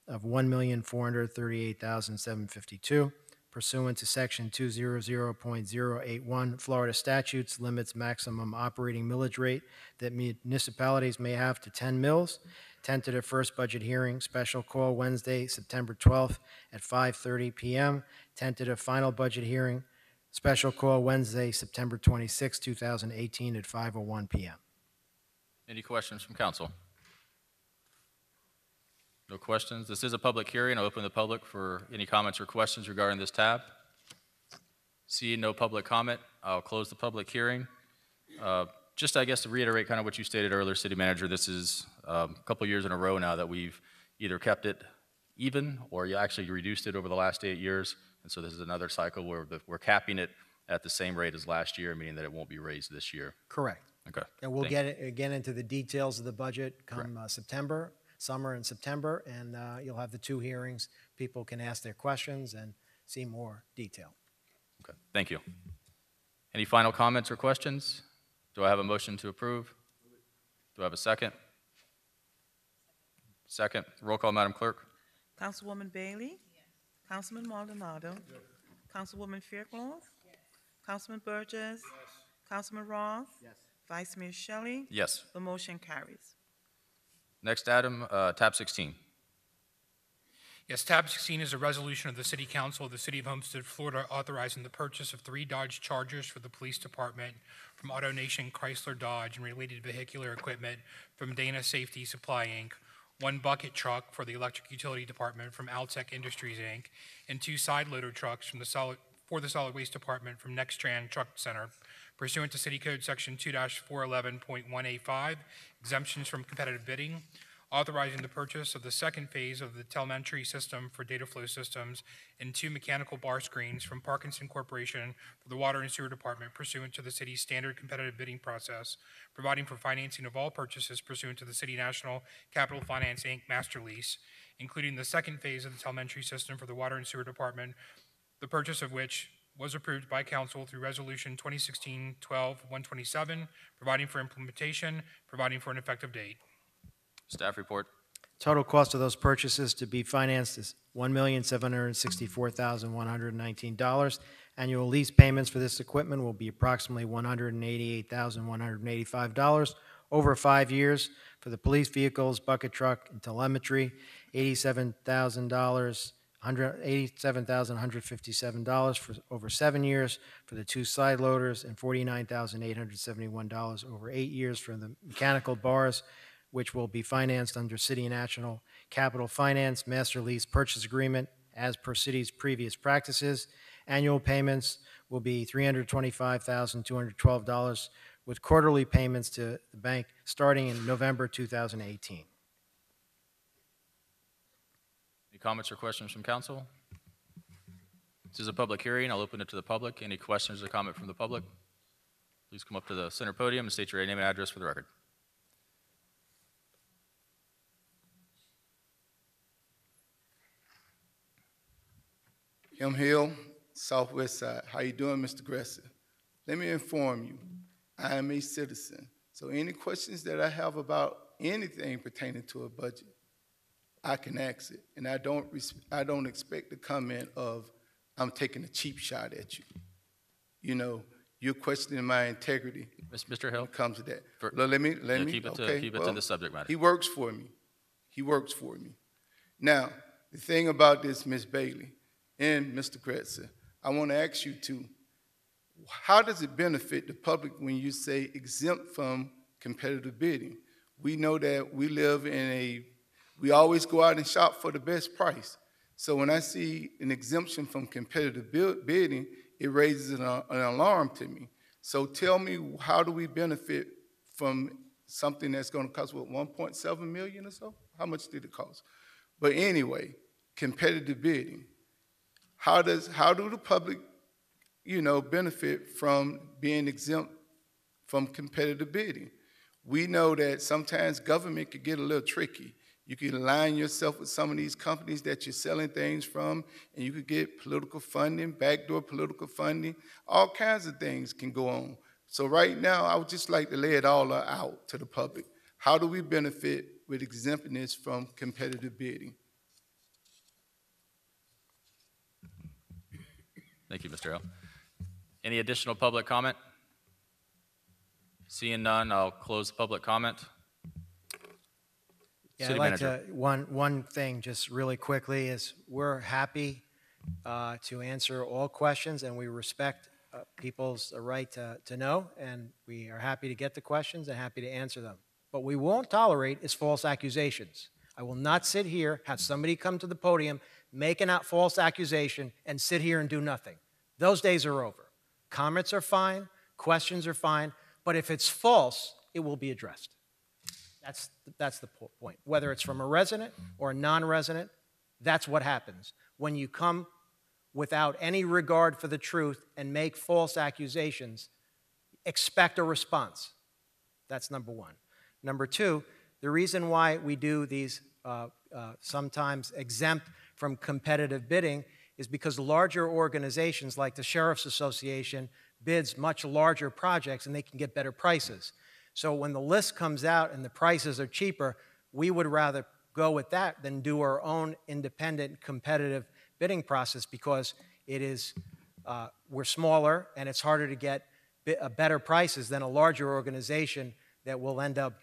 of $1,438,752. Pursuant to Section 200.081 Florida statutes limits maximum operating millage rate that municipalities may have to 10 mils. Tentative first budget hearing, special call Wednesday, September 12th at 5:30 p.m. Tentative final budget hearing, special call Wednesday, September 26, 2018 at 5:01 p.m. Any questions from council? No questions. This is a public hearing. I'll open the public for any comments or questions regarding this tab. Seeing no public comment, I'll close the public hearing. Just, I guess, to reiterate kind of what you stated earlier, City Manager, this is a couple years in a row now that we've either kept it even or you actually reduced it over the last 8 years. And so this is another cycle where we're capping it at the same rate as last year, meaning that it won't be raised this year. Correct. Okay. And we'll get into the details of the budget come September, summer and September, and you'll have the two hearings. People can ask their questions and see more detail. Okay, thank you. Any final comments or questions? Do I have a motion to approve? Do I have a second? Second. Roll call, Madam Clerk. Councilwoman Bailey? Councilman Maldonado? Councilwoman Fairclough? Councilman Burgess? Councilman Roth? Vice Mayor Shelley? Yes. The motion carries. Next item, tab 16. Yes, tab 16 is a resolution of the City Council of the City of Homestead, Florida, authorizing the purchase of 3 Dodge Chargers for the Police Department from AutoNation Chrysler Dodge and related vehicular equipment from Dana Safety Supply, Inc., 1 bucket truck for the Electric Utility Department from Altech Industries, Inc., and 2 side loader trucks for the Solid Waste Department from Nextran Truck Center, pursuant to City Code Section 2-411.185, exemptions from competitive bidding, authorizing the purchase of the second phase of the telemetry system for data flow systems and 2 mechanical bar screens from Parkinson Corporation for the Water and Sewer Department pursuant to the city's standard competitive bidding process, providing for financing of all purchases pursuant to the City National Capital Finance, Inc. Master Lease, including the second phase of the telemetry system for the Water and Sewer Department, the purchase of which was approved by council through Resolution 2016-12-127, providing for implementation, providing for an effective date. Staff report. Total cost of those purchases to be financed is $1,764,119. Annual lease payments for this equipment will be approximately $188,185 over 5 years. For the police vehicles, bucket truck, and telemetry, $87,157 for over 7 years. For the 2 side loaders, and $49,871 over 8 years. For the mechanical bars, which will be financed under City National Capital Finance Master Lease Purchase Agreement as per city's previous practices. Annual payments will be $325,212 with quarterly payments to the bank starting in November 2018. Any comments or questions from council? This is a public hearing. I'll open it to the public. Any questions or comment from the public? Please come up to the center podium and state your name and address for the record. Kim Hill, Southwest Side. How you doing, Mr. Gressel? Let me inform you, I am a citizen. So any questions that I have about anything pertaining to a budget, I can ask it. And I don't expect the comment of, I'm taking a cheap shot at you. You know, you're questioning my integrity. Mr. Hill? When it comes to that. Let me. Keep it to the subject matter. He works for me. He works for me. Now, the thing about this, Ms. Bailey, and Mr. Gressel, I want to ask you too, how does it benefit the public when you say exempt from competitive bidding? We know that we live in we always go out and shop for the best price. So when I see an exemption from competitive bidding, it raises an alarm to me. So tell me, how do we benefit from something that's going to cost, what, 1.7 million or so? How much did it cost? But anyway, competitive bidding. How do the public, benefit from being exempt from competitive bidding? We know that sometimes government could get a little tricky. You can align yourself with some of these companies that you're selling things from, and you could get political funding, backdoor political funding. All kinds of things can go on. So right now, I would just like to lay it all out to the public. How do we benefit with exempting this from competitive bidding? Thank you, Mr. Earl. Any additional public comment? Seeing none, I'll close the public comment. Yeah, City I'd like Manager. to, one thing just really quickly is we're happy to answer all questions, and we respect people's right to know, and we are happy to get the questions and happy to answer them. What we won't tolerate is false accusations. I will not sit here, have somebody come to the podium, make a false accusation, and sit here and do nothing. Those days are over. Comments are fine, questions are fine, but if it's false, it will be addressed. That's the point. Whether it's from a resident or a non-resident, that's what happens. When you come without any regard for the truth and make false accusations, expect a response. That's number one. Number two, the reason why we do these sometimes exempt from competitive bidding is because larger organizations like the Sheriff's Association bids much larger projects and they can get better prices. So when the list comes out and the prices are cheaper, we would rather go with that than do our own independent competitive bidding process because it is, we're smaller and it's harder to get better prices than a larger organization that will end up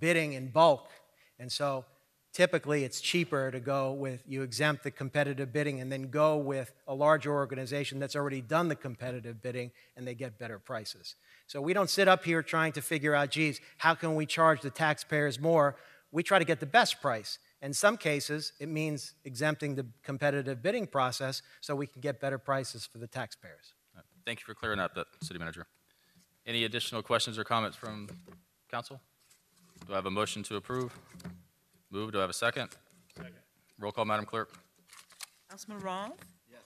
bidding in bulk. And so typically it's cheaper to go with, you exempt the competitive bidding and then go with a larger organization that's already done the competitive bidding and they get better prices. So we don't sit up here trying to figure out, geez, how can we charge the taxpayers more? We try to get the best price. In some cases, it means exempting the competitive bidding process so we can get better prices for the taxpayers. Thank you for clearing up that, City Manager. Any additional questions or comments from council? Do I have a motion to approve? Move. Do I have a second? Second. Roll call, Madam Clerk. Councilman Roth? Yes.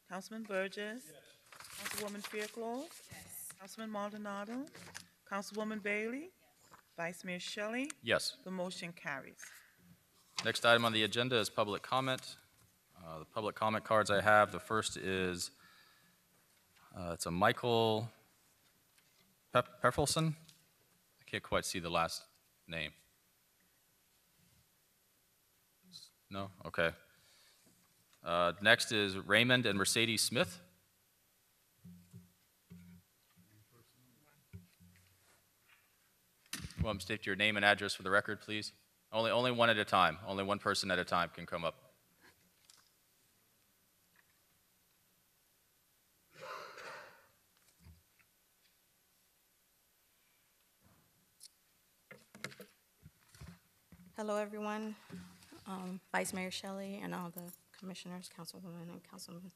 Councilman Burgess? Yes. Councilwoman Fairclough? Yes. Councilman Maldonado? Councilwoman Bailey? Vice Mayor Shelley? Yes. The motion carries. Next item on the agenda is public comment. The public comment cards I have, the first is, it's a Michael Peffelson. I can't quite see the last name. No? Okay. Next is Raymond and Mercedes Smith. Well, state your name and address for the record, please. Only one at a time. Only one person at a time can come up. Hello, everyone. Vice Mayor Shelley and all the commissioners, councilwomen and councilmen.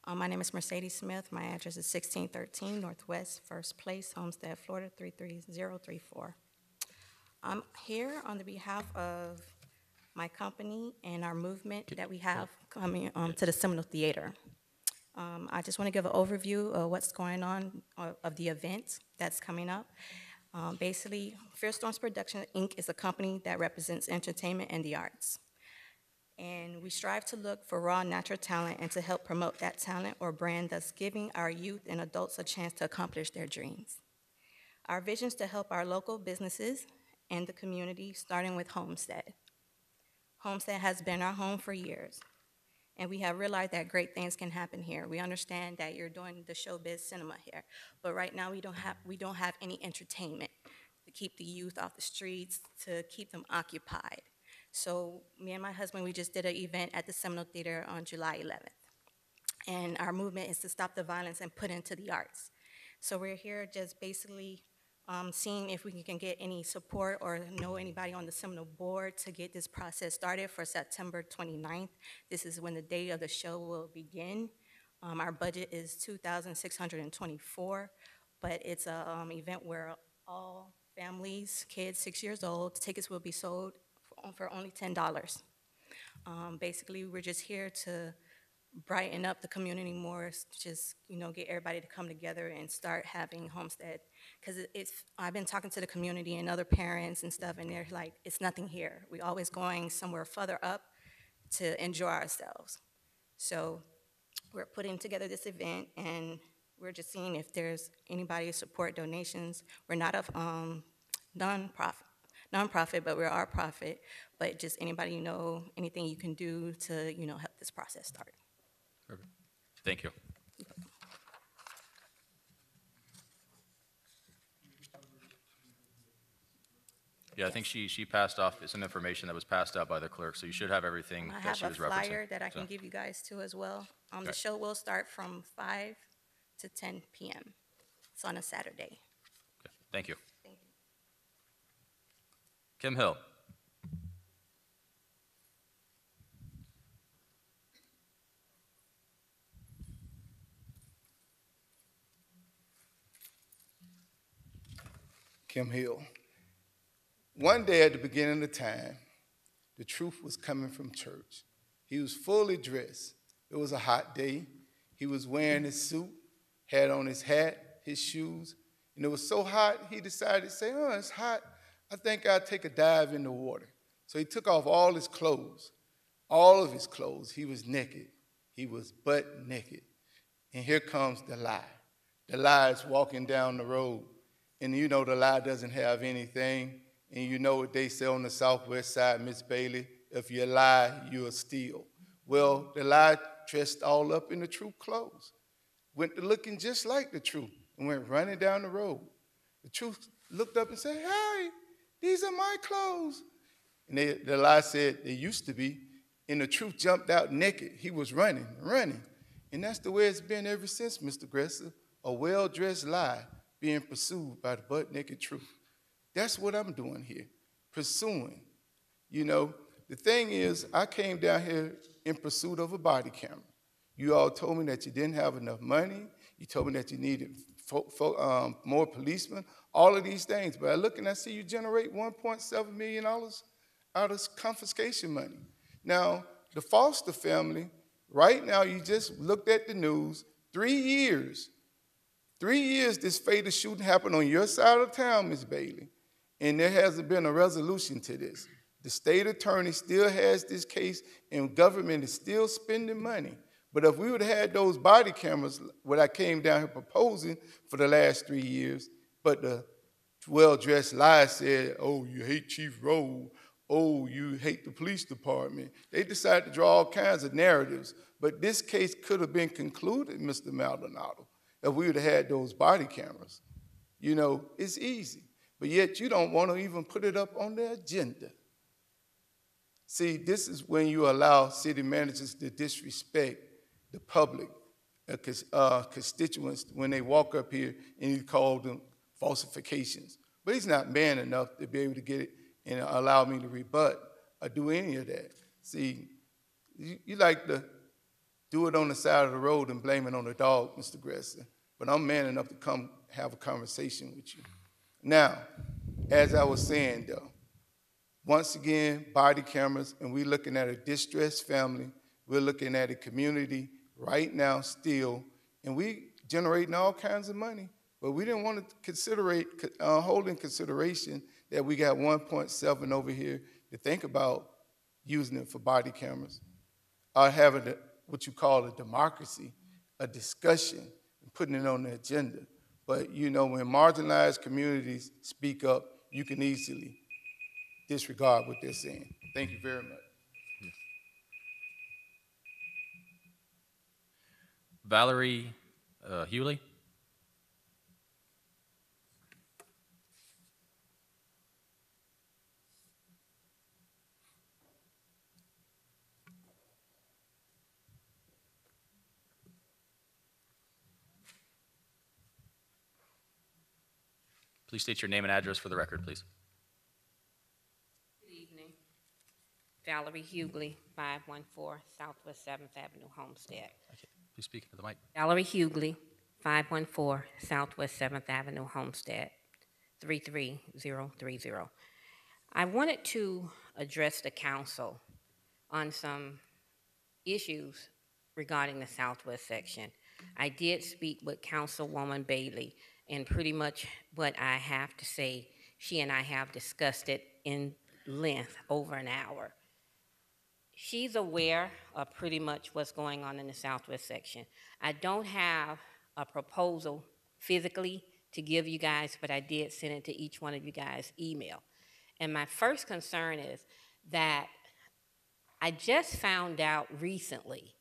My name is Mercedes Smith. My address is 1613 Northwest First Place, Homestead, Florida 33034. I'm here on the behalf of my company and our movement that we have coming to the Seminole Theater. I just want to give an overview of what's going on of the event that's coming up. Basically, Fierce Storms Production, Inc. is a company that represents entertainment and the arts. And we strive to look for raw, natural talent and to help promote that talent or brand, thus giving our youth and adults a chance to accomplish their dreams. Our vision is to help our local businesses and the community, starting with Homestead. Homestead has been our home for years, and we have realized that great things can happen here. We understand that you're doing the showbiz cinema here, but right now we don't have any entertainment to keep the youth off the streets, to keep them occupied. So me and my husband, we just did an event at the Seminole Theater on July 11th. And our movement is to stop the violence and put into the arts. So we're here just basically seeing if we can get any support or know anybody on the Seminole board to get this process started for September 29th. This is when the day of the show will begin. Our budget is $2,624, but it's an event where all families, kids 6 years old, tickets will be sold for only $10. Basically, we're just here to brighten up the community more, just, get everybody to come together and start having Homestead. Because I've been talking to the community and other parents and stuff, and they're like, it's nothing here. We're always going somewhere further up to enjoy ourselves. So we're putting together this event, and we're just seeing if there's anybody to support donations. We're not a nonprofit, but we're our profit. But just anybody, anything you can do to, help this process start. Perfect. Thank you. Yeah, I think she passed off some information that was passed out by the clerk, so you should have everything I that she have was a referencing. flyer that I can So, give you guys too as well. The Okay. show will start from 5 to 10 p.m. It's on a Saturday. okay. Thank you. Thank you. Kim Hill. Kim Hill. One day at the beginning of time, the truth was coming from church. He was fully dressed. It was a hot day. He was wearing his suit, had on his hat, his shoes, and it was so hot, he decided to say, oh, it's hot. I think I'll take a dive in the water. So he took off all his clothes, all of his clothes. He was naked. He was butt naked. And here comes the lie. The lie is walking down the road. And you know the lie doesn't have anything. And you know what they say on the southwest side, Miss Bailey, if you lie, you'll steal. Well, the lie dressed all up in the truth clothes, went to looking just like the truth, and went running down the road. The truth looked up and said, hey, these are my clothes. And the lie said they used to be, and the truth jumped out naked. He was running. And that's the way it's been ever since, Mr. Gresser, a well-dressed lie being pursued by the butt-naked truth. That's what I'm doing here, pursuing. The thing is, I came down here in pursuit of a body camera. You all told me that you didn't have enough money. You told me that you needed more policemen, all of these things. But I look and I see you generate $1.7 million out of confiscation money. Now, the Foster family, right now, you just looked at the news, 3 years. 3 years this fatal shooting happened on your side of town, Ms. Bailey, and there hasn't been a resolution to this. The state attorney still has this case, and government is still spending money. But if we would have had those body cameras, what I came down here proposing for the last 3 years, but the well-dressed lie said, oh, you hate Chief Rowe, oh, you hate the police department. They decided to draw all kinds of narratives. But this case could have been concluded, Mr. Maldonado, if we would have had those body cameras. It's easy. But yet you don't want to even put it up on the agenda. See, this is when you allow city managers to disrespect the public, constituents, when they walk up here and you call them falsifications. But he's not man enough to be able to get it and allow me to rebut or do any of that. See, you like to do it on the side of the road and blame it on the dog, Mr. Gresser. But I'm man enough to come have a conversation with you. Now, as I was saying, though, once again, body cameras, and we're looking at a distressed family. We're looking at a community right now still, and we generating all kinds of money. But we didn't want to hold in consideration that we got 1.7 over here to think about using it for body cameras, or having what you call a democracy, a discussion, and putting it on the agenda. But when marginalized communities speak up, you can easily disregard what they're saying. Thank you very much. Valerie Hewley. Please state your name and address for the record, please. Good evening. Valerie Hughley, 514 Southwest 7th Avenue, Homestead. Okay. Please speak into the mic. Valerie Hughley, 514 Southwest 7th Avenue, Homestead, 33030. I wanted to address the council on some issues regarding the southwest section. I did speak with Councilwoman Bailey, and pretty much what I have to say, she and I have discussed it in length over an hour. She's aware of pretty much what's going on in the southwest section. I don't have a proposal physically to give you guys, but I did send it to each one of you guys' email. And my first concern is that I just found out recently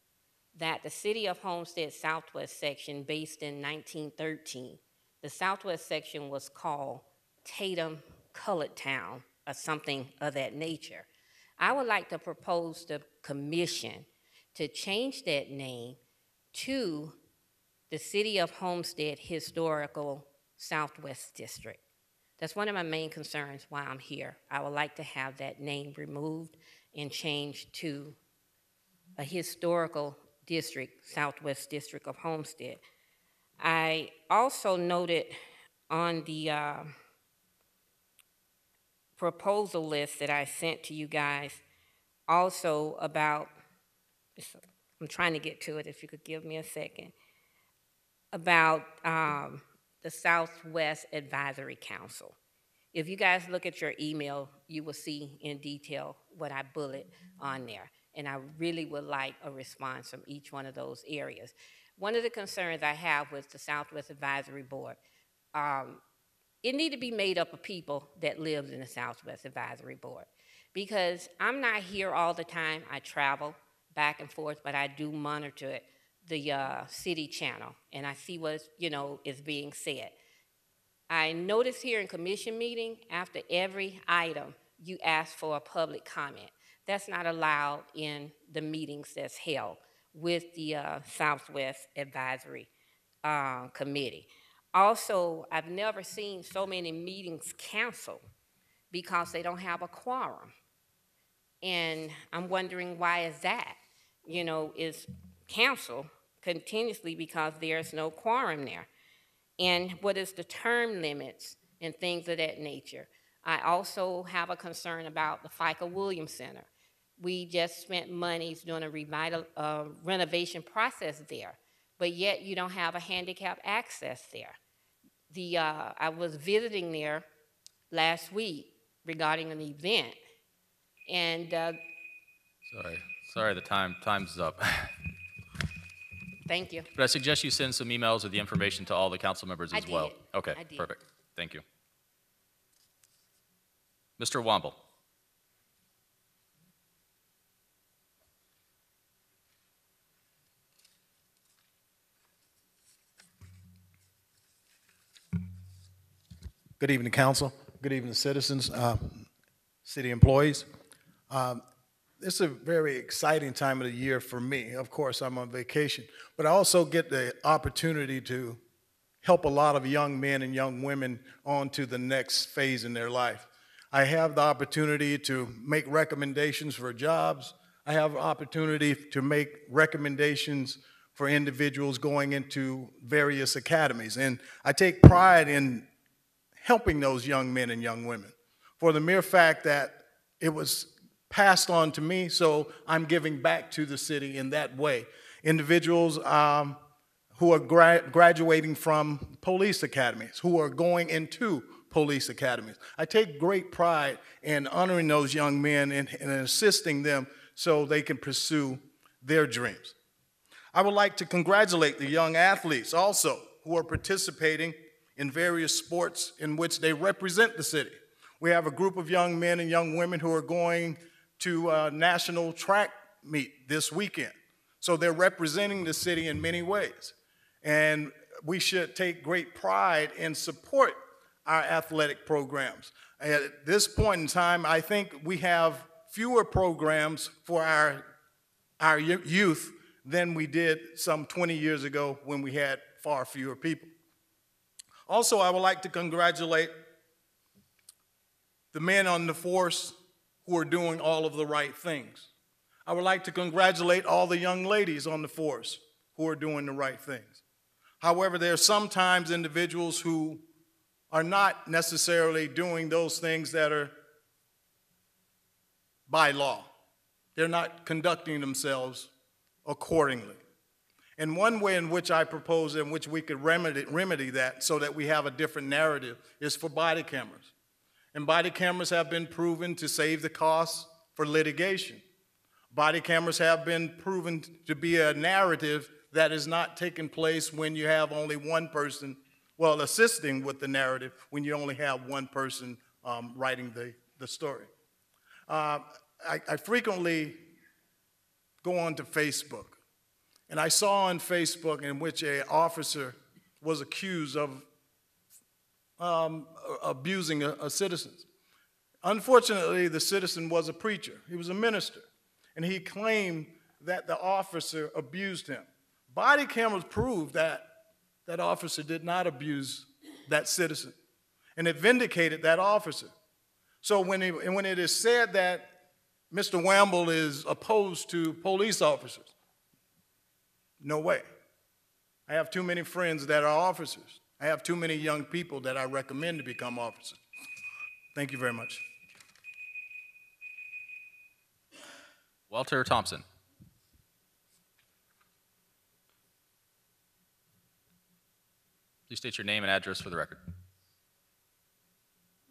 that the city of Homestead Southwest section, based in 1913, the Southwest section was called Tatum Colored Town or something of that nature. I would like to propose the commission to change that name to the City of Homestead Historical Southwest District. That's one of my main concerns why I'm here. I would like to have that name removed and changed to a historical district, Southwest District of Homestead. I also noted on the proposal list that I sent to you guys also about, I'm trying to get to it if you could give me a second, about the Southwest Advisory Council. If you guys look at your email, you will see in detail what I bullet on there. And I really would like a response from each one of those areas. One of the concerns I have with the Southwest Advisory Board, it need to be made up of people that live in the Southwest Advisory Board. Because I'm not here all the time. I travel back and forth, but I do monitor the city channel, and I see what is being said. I notice here in commission meeting, after every item, you ask for a public comment. That's not allowed in the meetings that's held with the Southwest Advisory Committee. Also, I've never seen so many meetings canceled because they don't have a quorum. And I'm wondering, why is that? Is canceled continuously because there's no quorum there. And what is the term limits and things of that nature? I also have a concern about the FICA Williams Center. We just spent monies doing a renovation process there, but yet you don't have a handicap access there. I was visiting there last week regarding an event, and Sorry, the time's up. Thank you. But I suggest you send some emails with the information to all the council members as well. Okay, I did. perfect. Thank you. Mr. Womble. Good evening, council. Good evening, citizens, city employees. It's a very exciting time of the year for me. Of course, I'm on vacation, but I also get the opportunity to help a lot of young men and young women on to the next phase in their life. I have the opportunity to make recommendations for jobs. I have the opportunity to make recommendations for individuals going into various academies. And I take pride in helping those young men and young women for the mere fact that it was passed on to me, so I'm giving back to the city in that way. Individuals who are graduating from police academies, who are going into police academies. I take great pride in honoring those young men and assisting them so they can pursue their dreams. I would like to congratulate the young athletes also who are participating in various sports in which they represent the city. We have a group of young men and young women who are going to a national track meet this weekend. So they're representing the city in many ways. And we should take great pride and support our athletic programs. At this point in time, I think we have fewer programs for our youth than we did some 20 years ago when we had far fewer people. Also, I would like to congratulate the men on the force who are doing all of the right things. I would like to congratulate all the young ladies on the force who are doing the right things. However, there are sometimes individuals who are not necessarily doing those things that are by law. They're not conducting themselves accordingly. And one way in which I propose in which we could remedy that so that we have a different narrative is for body cameras. And body cameras have been proven to save the costs for litigation. Body cameras have been proven to be a narrative that is not taking place when you have only one person, well, assisting with the narrative when you only have one person writing the story. I frequently go on to Facebook, and I saw on Facebook in which an officer was accused of abusing a citizen. Unfortunately, the citizen was a preacher. He was a minister, and he claimed that the officer abused him. Body cameras proved that that officer did not abuse that citizen, and it vindicated that officer. So when it is said that Mr. Wamble is opposed to police officers, no way. I have too many friends that are officers. I have too many young people that I recommend to become officers. Thank you very much. Walter Thompson. Please state your name and address for the record.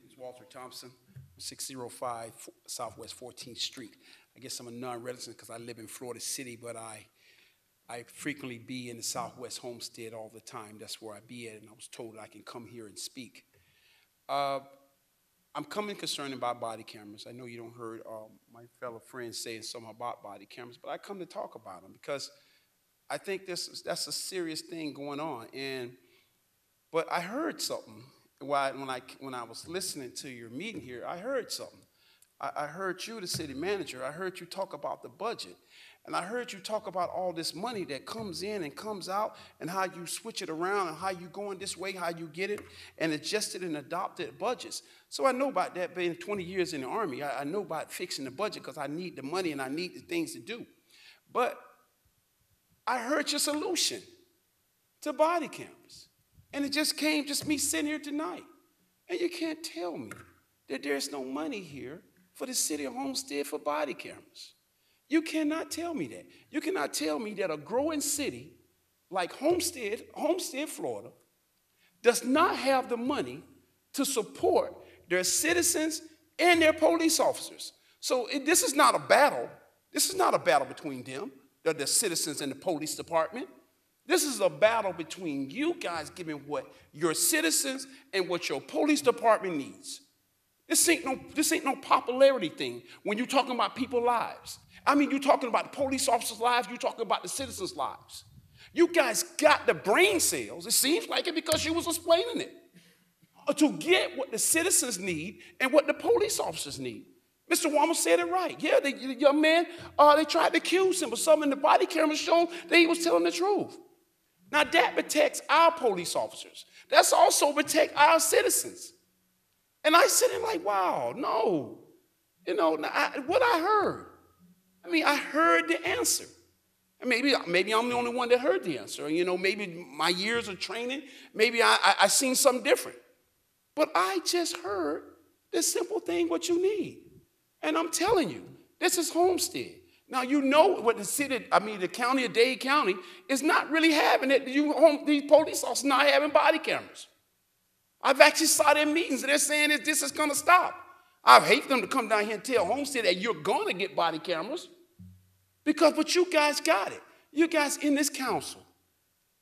It's Walter Thompson, 605 Southwest 14th Street. I guess I'm a non-resident because I live in Florida City, but I frequently be in the Southwest Homestead all the time. That's where I be at, and I was told I can come here and speak. I'm coming concerned about body cameras. I know you don't heard my fellow friends saying something about body cameras, but I come to talk about them because I think that's a serious thing going on. But I heard something when I was listening to your meeting here. I heard something. I heard you, the city manager. I heard you talk about the budget. And I heard you talk about all this money that comes in and comes out and how you switch it around and how you going this way, how you get it, and adjusted and adopted budgets. So I know about that being 20 years in the Army. I know about fixing the budget because I need the money and I need the things to do. But I heard your solution to body cameras. And it just came, just me sitting here tonight. And you can't tell me that there's no money here for the city of Homestead for body cameras. You cannot tell me that. You cannot tell me that a growing city like Homestead, Florida, does not have the money to support their citizens and their police officers. So this is not a battle. This is not a battle between them, the citizens and the police department. This is a battle between you guys giving what your citizens and what your police department needs. This ain't no popularity thing when you're talking about people's lives. I mean, you're talking about the police officers' lives, you're talking about the citizens' lives. You guys got the brain cells, it seems like it because you was explaining it, to get what the citizens need and what the police officers need. Mr. Wamble said it right. Yeah, the young man, they tried to accuse him, but something in the body camera showed that he was telling the truth. Now that protects our police officers. That's also protect our citizens. And I sit there like, wow, no. You know, what I heard. I mean, I heard the answer. And maybe I'm the only one that heard the answer. You know, maybe my years of training, maybe I seen something different. But I just heard the simple thing what you need. And I'm telling you, this is Homestead. Now, you know what the county of Dade County is not really having it. These police officers not having body cameras. I've actually saw their meetings and they're saying that this is going to stop. I hate them to come down here and tell Homestead that you're going to get body cameras but you guys got it. You guys in this council,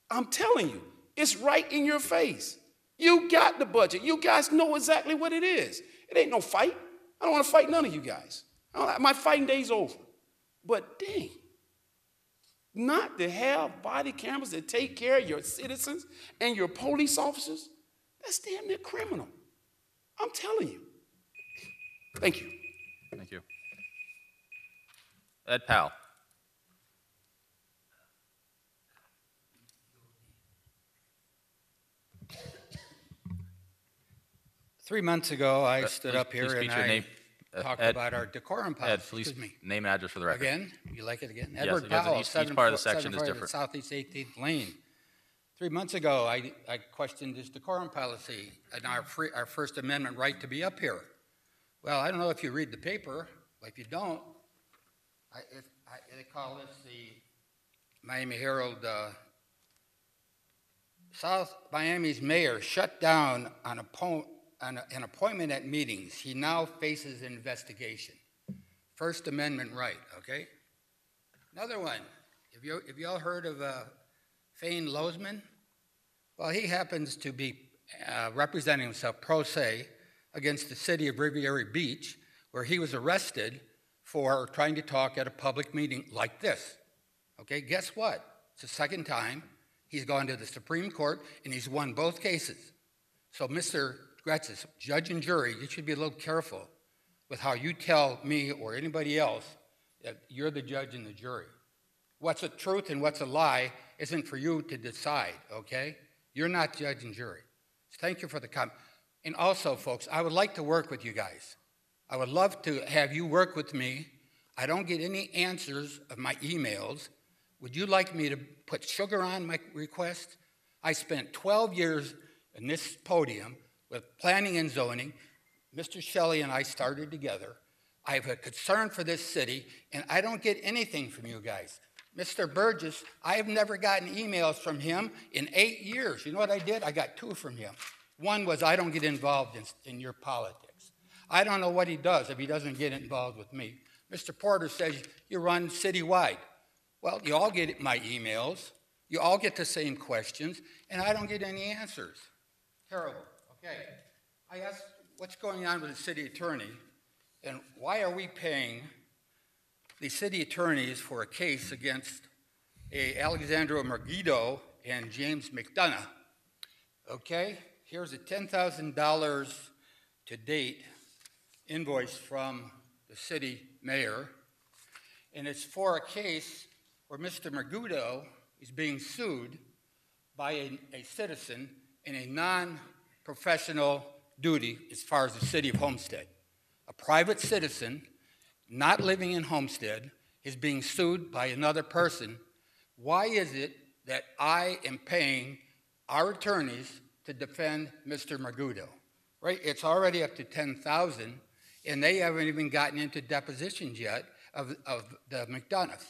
I'm telling you, it's right in your face. You got the budget. You guys know exactly what it is. It ain't no fight. I don't want to fight none of you guys. My fighting day's over. But dang, not to have body cameras that take care of your citizens and your police officers, that's damn near criminal. I'm telling you. Thank you. Thank you. Ed Powell. 3 months ago, I stood Please- up here please and state your I name. talked Ed. about our decorum policy. Ed, please Excuse me. name and address for the record. Again? You like it again? Yes, Edward because Powell, each part of the section is 740 different. Southeast 18th Lane. 3 months ago, I questioned this decorum policy and our First Amendment right to be up here. Well, I don't know if you read the paper, but if you don't, they call this Miami Herald, South Miami's mayor shut down an appointment at meetings. He now faces an investigation. First Amendment right, okay? Another one. Have you all heard of Fane Lozman? Well, he happens to be representing himself pro se against the city of Riviera Beach, where he was arrested for trying to talk at a public meeting like this. Okay, guess what? It's the second time he's gone to the Supreme Court and he's won both cases. So, Mr. Gretzis, judge and jury, you should be a little careful with how you tell me or anybody else that you're the judge and the jury. What's a truth and what's a lie isn't for you to decide, okay? You're not judge and jury. So thank you for the comment. And also, folks, I would like to work with you guys. I would love to have you work with me. I don't get any answers of my emails. Would you like me to put sugar on my request? I spent 12 years in this podium with planning and zoning. Mr. Shelley and I started together. I have a concern for this city, and I don't get anything from you guys. Mr. Burgess, I have never gotten emails from him in 8 years. You know what I did? I got 2 from him. One was, I don't get involved in your politics. I don't know what he does if he doesn't get involved with me. Mr. Porter says, you run citywide. Well, you all get my emails. You all get the same questions, and I don't get any answers. Terrible, okay. I asked, what's going on with the city attorney, and why are we paying the city attorneys for a case against Alexandro Margito and James McDonough? Okay, here's a $10,000 to date invoice from the city mayor, and it's for a case where Mr. Margito is being sued by a citizen in a non-professional duty as far as the city of Homestead. A private citizen not living in Homestead is being sued by another person. Why is it that I am paying our attorneys to defend Mr. Margito? Right, it's already up to $10,000, and they haven't even gotten into depositions yet of the McDonoughs.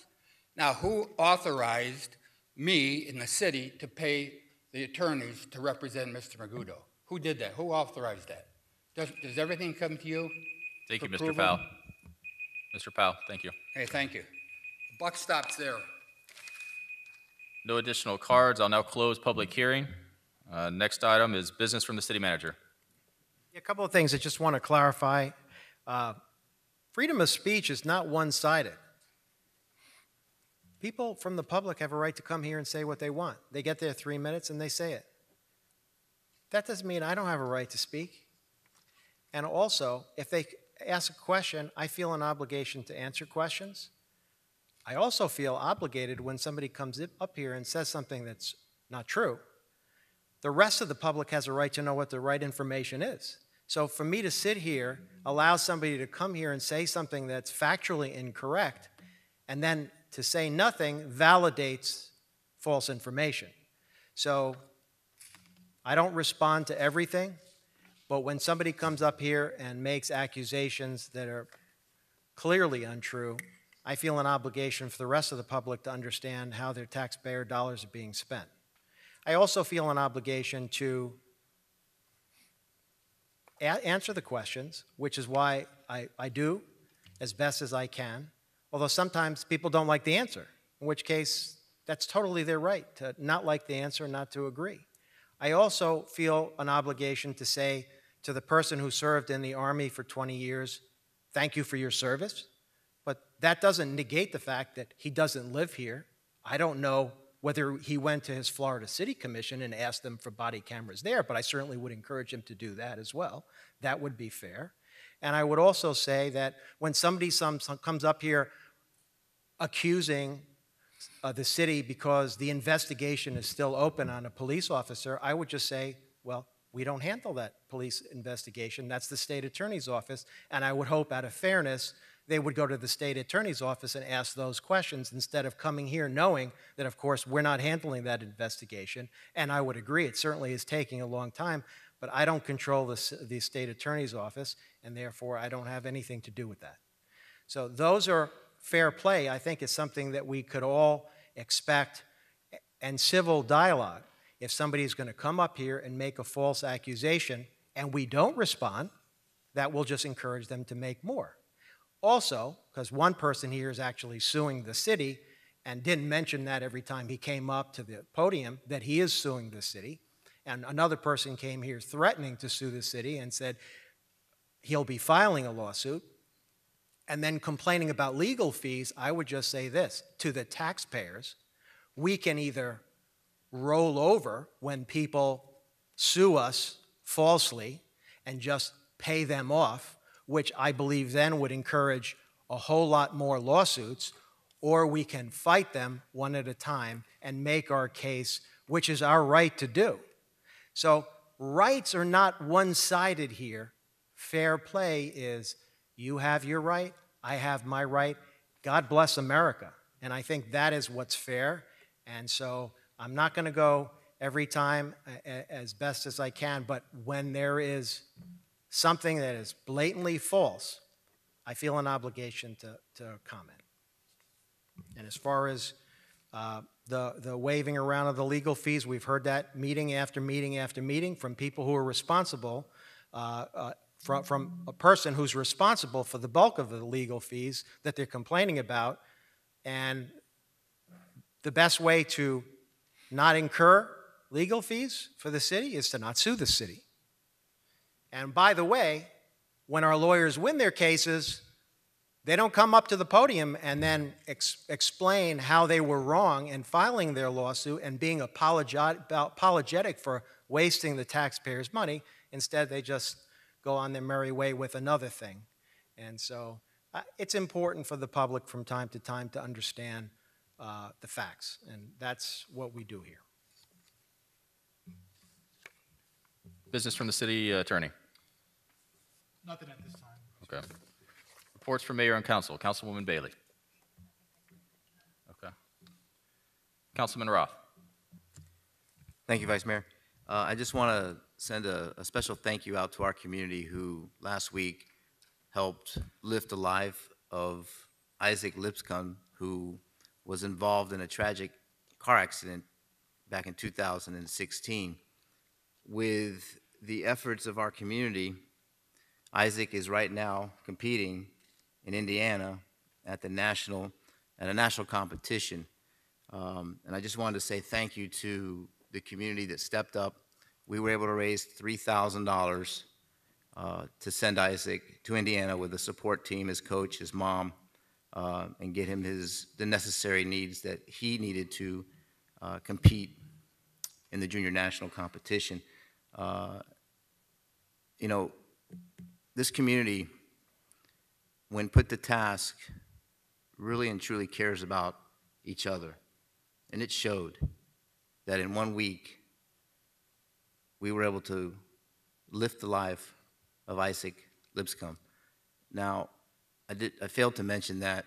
Now, who authorized me in the city to pay the attorneys to represent Mr. Margito? Who did that? Who authorized that? Does everything come to you? Thank you, Mr. Approval? Powell. Mr. Powell, thank you. Hey, thank you. The buck stops there. No additional cards. I'll now close public hearing. Next item is business from the city manager. A couple of things I just want to clarify. Freedom of speech is not one-sided. People from the public have a right to come here and say what they want. They get their 3 minutes and they say it. That doesn't mean I don't have a right to speak. And also, if they ask a question, I feel an obligation to answer questions. I also feel obligated when somebody comes up here and says something that's not true. The rest of the public has a right to know what the right information is. So for me to sit here, allow somebody to come here and say something that's factually incorrect, and then to say nothing validates false information. So I don't respond to everything, but when somebody comes up here and makes accusations that are clearly untrue, I feel an obligation for the rest of the public to understand how their taxpayer dollars are being spent. I also feel an obligation to answer the questions, which is why I do as best as I can, although sometimes people don't like the answer, in which case that's totally their right to not like the answer, not to agree. I also feel an obligation to say to the person who served in the Army for 20 years, thank you for your service, but that doesn't negate the fact that he doesn't live here. I don't know whether he went to his Florida City Commission and asked them for body cameras there, but I certainly would encourage him to do that as well. That would be fair. And I would also say that when somebody comes up here accusing the city because the investigation is still open on a police officer, I would just say, well, we don't handle that police investigation. That's the state attorney's office. And I would hope out of fairness, they would go to the state attorney's office and ask those questions instead of coming here knowing that, of course, we're not handling that investigation. And I would agree, it certainly is taking a long time, but I don't control the state attorney's office, and therefore I don't have anything to do with that. So those are fair play, I think, is something that we could all expect, and civil dialogue. If somebody's going to come up here and make a false accusation and we don't respond, that will just encourage them to make more. Also, because one person here is actually suing the city and didn't mention that every time he came up to the podium, that he is suing the city. And another person came here threatening to sue the city and said he'll be filing a lawsuit. And then complaining about legal fees, I would just say this to the taxpayers: we can either roll over when people sue us falsely and just pay them off, which I believe then would encourage a whole lot more lawsuits, or we can fight them one at a time and make our case, which is our right to do. So rights are not one-sided here. Fair play is you have your right, I have my right. God bless America. And I think that is what's fair. And so I'm not going to go every time as best as I can, but when there is something that is blatantly false, I feel an obligation to comment. And as far as the waving around of the legal fees, we've heard that meeting after meeting after meeting from people who are responsible, from a person who's responsible for the bulk of the legal fees that they're complaining about. And the best way to not incur legal fees for the city is to not sue the city. And by the way, when our lawyers win their cases, they don't come up to the podium and then explain how they were wrong in filing their lawsuit and being apologetic for wasting the taxpayers' money. Instead, they just go on their merry way with another thing. And so it's important for the public from time to time to understand the facts, and that's what we do here. Business from the city attorney. Nothing at this time. Okay. Reports from mayor and council. Councilwoman Bailey. Okay. Councilman Roth. Thank you, Vice Mayor. I just want to send a special thank you out to our community who last week helped lift the life of Isaac Lipscomb, who was involved in a tragic car accident back in 2016. With the efforts of our community, Isaac is right now competing in Indiana at a national competition. And I just wanted to say thank you to the community that stepped up. We were able to raise $3,000 to send Isaac to Indiana with a support team, his coach, his mom, and get him the necessary needs that he needed to compete in the junior national competition. You know, this community, when put to task, really and truly cares about each other. And it showed that in 1 week, we were able to lift the life of Isaac Lipscomb. Now, I failed to mention that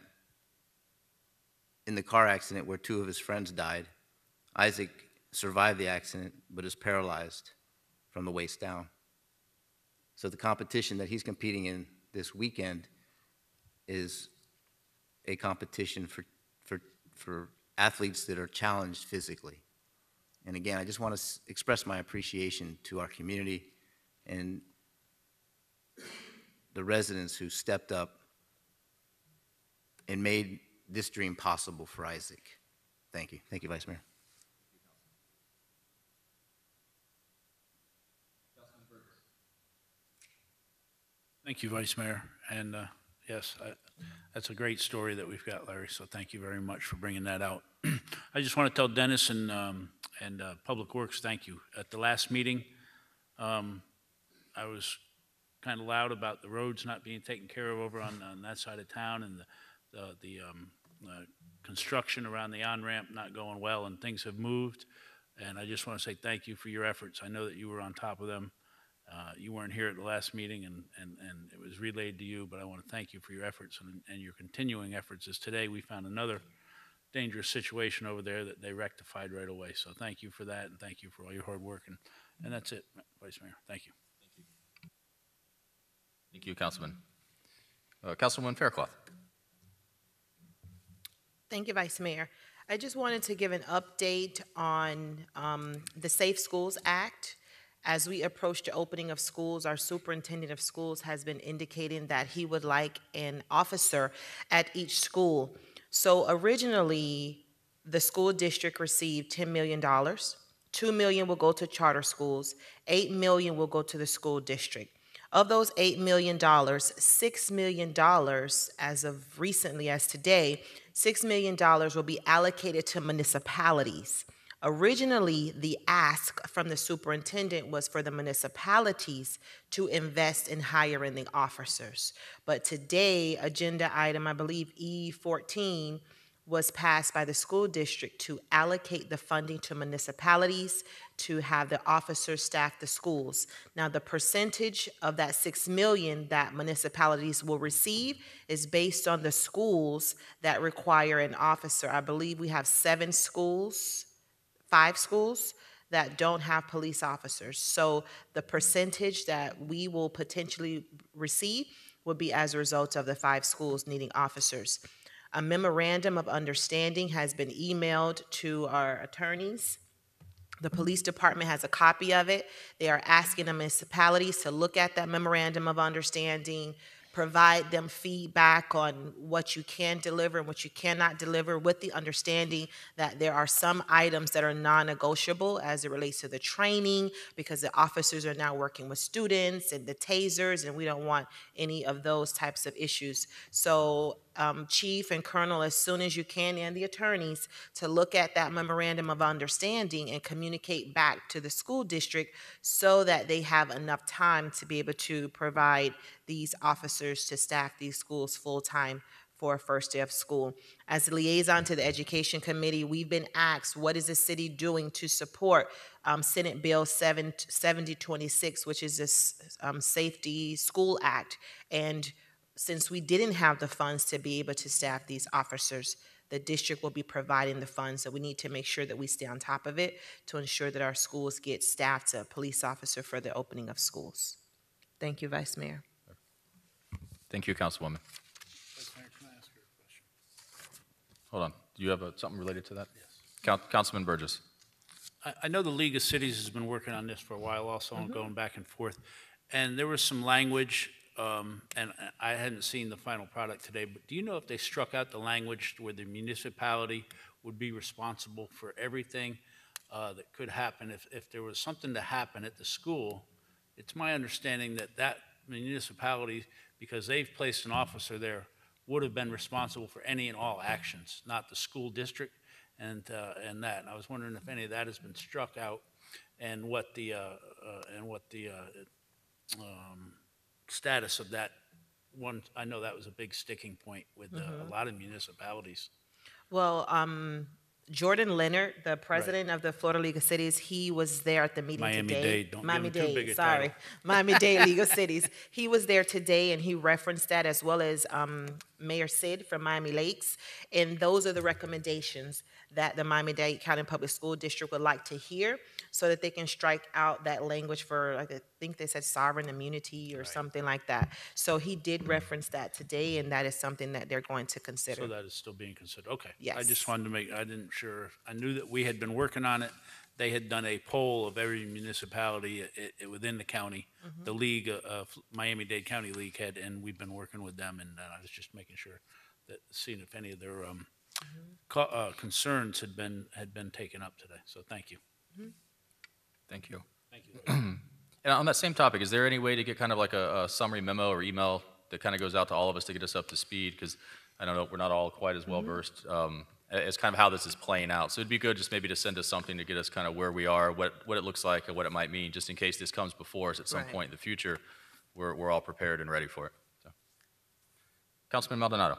in the car accident where 2 of his friends died, Isaac survived the accident but is paralyzed from the waist down. So the competition that he's competing in this weekend is a competition for athletes that are challenged physically. And again, I just want to express my appreciation to our community and the residents who stepped up and made this dream possible for Isaac. Thank you. Thank you, Vice Mayor. Thank you, Vice Mayor. And yes, that's a great story that we've got, Larry, so thank you very much for bringing that out. I just want to tell Dennis and Public Works, thank you. At the last meeting, I was kind of loud about the roads not being taken care of over on that side of town, and the construction around the on-ramp not going well, and things have moved. And I just want to say thank you for your efforts. I know that you were on top of them. You weren't here at the last meeting, and it was relayed to you, but I want to thank you for your efforts and your continuing efforts, as today we found another dangerous situation over there that they rectified right away. So thank you for that, and thank you for all your hard work. And that's it, Vice Mayor. Thank you. Thank you, Councilman. Councilwoman Faircloth. Thank you, Vice Mayor. I just wanted to give an update on the Safe Schools Act. As we approach the opening of schools, our superintendent of schools has been indicating that he would like an officer at each school. So originally, the school district received $10 million. $2 million will go to charter schools. $8 million will go to the school district. Of those $8 million, $6 million, as of recently as today, $6 million will be allocated to municipalities. Originally, the ask from the superintendent was for the municipalities to invest in hiring the officers. But today, agenda item, I believe E14, was passed by the school district to allocate the funding to municipalities to have the officers staff the schools. Now, the percentage of that $6 million that municipalities will receive is based on the schools that require an officer. I believe we have 5 schools that don't have police officers. So the percentage that we will potentially receive will be as a result of the 5 schools needing officers. A memorandum of understanding has been emailed to our attorneys. The police department has a copy of it. They are asking the municipalities to look at that memorandum of understanding, provide them feedback on what you can deliver and what you cannot deliver, with the understanding that there are some items that are non-negotiable as it relates to the training, because the officers are now working with students and the tasers, and we don't want any of those types of issues. So Chief and Colonel, as soon as you can, and the attorneys, to look at that memorandum of understanding and communicate back to the school district so that they have enough time to be able to provide these officers to staff these schools full-time for a first day of school. As a liaison to the Education Committee, we've been asked, what is the city doing to support Senate Bill 7026, which is this Safety School Act? And since we didn't have the funds to be able to staff these officers, the district will be providing the funds. So we need to make sure that we stay on top of it to ensure that our schools get staffed to a police officer for the opening of schools. Thank you, Vice Mayor. Thank you, Councilwoman. Hold on. Do you have something related to that? Yes. Councilman Burgess. I know the League of Cities has been working on this for a while also, and going back and forth. And there was some language, and I hadn't seen the final product today, but do you know if they struck out the language where the municipality would be responsible for everything that could happen? If there was something to happen at the school, it's my understanding that that municipality, because they've placed an officer there, would have been responsible for any and all actions, not the school district and that. And I was wondering if any of that has been struck out, and what the status of that one. I know that was a big sticking point with a lot of municipalities. Well, Jordan Leonard, the president of the Florida League of Cities, he was there at the meeting today. Miami-Dade League of Cities. He was there today, and he referenced that, as well as Mayor Sid from Miami Lakes. And those are the recommendations that the Miami-Dade County Public School District would like to hear, so that they can strike out that language for, I think they said sovereign immunity or something like that. So he did reference that today, and that is something that they're going to consider. So that is still being considered. Okay. Yes. I just wanted to make, I didn't sure. I knew that we had been working on it. They had done a poll of every municipality within the county. The league, Miami-Dade County League had, and we've been working with them, and I was just making sure that, seeing if any of their concerns had been taken up today. So thank you. Thank you. Thank you. And on that same topic, is there any way to get kind of like a summary memo or email that kind of goes out to all of us to get us up to speed? Because I don't know, we're not all quite as well versed as kind of how this is playing out. So it'd be good just maybe to send us something to get us kind of where we are, what it looks like, and what it might mean, just in case this comes before us at some point in the future. We're all prepared and ready for it. So. Councilman Maldonado.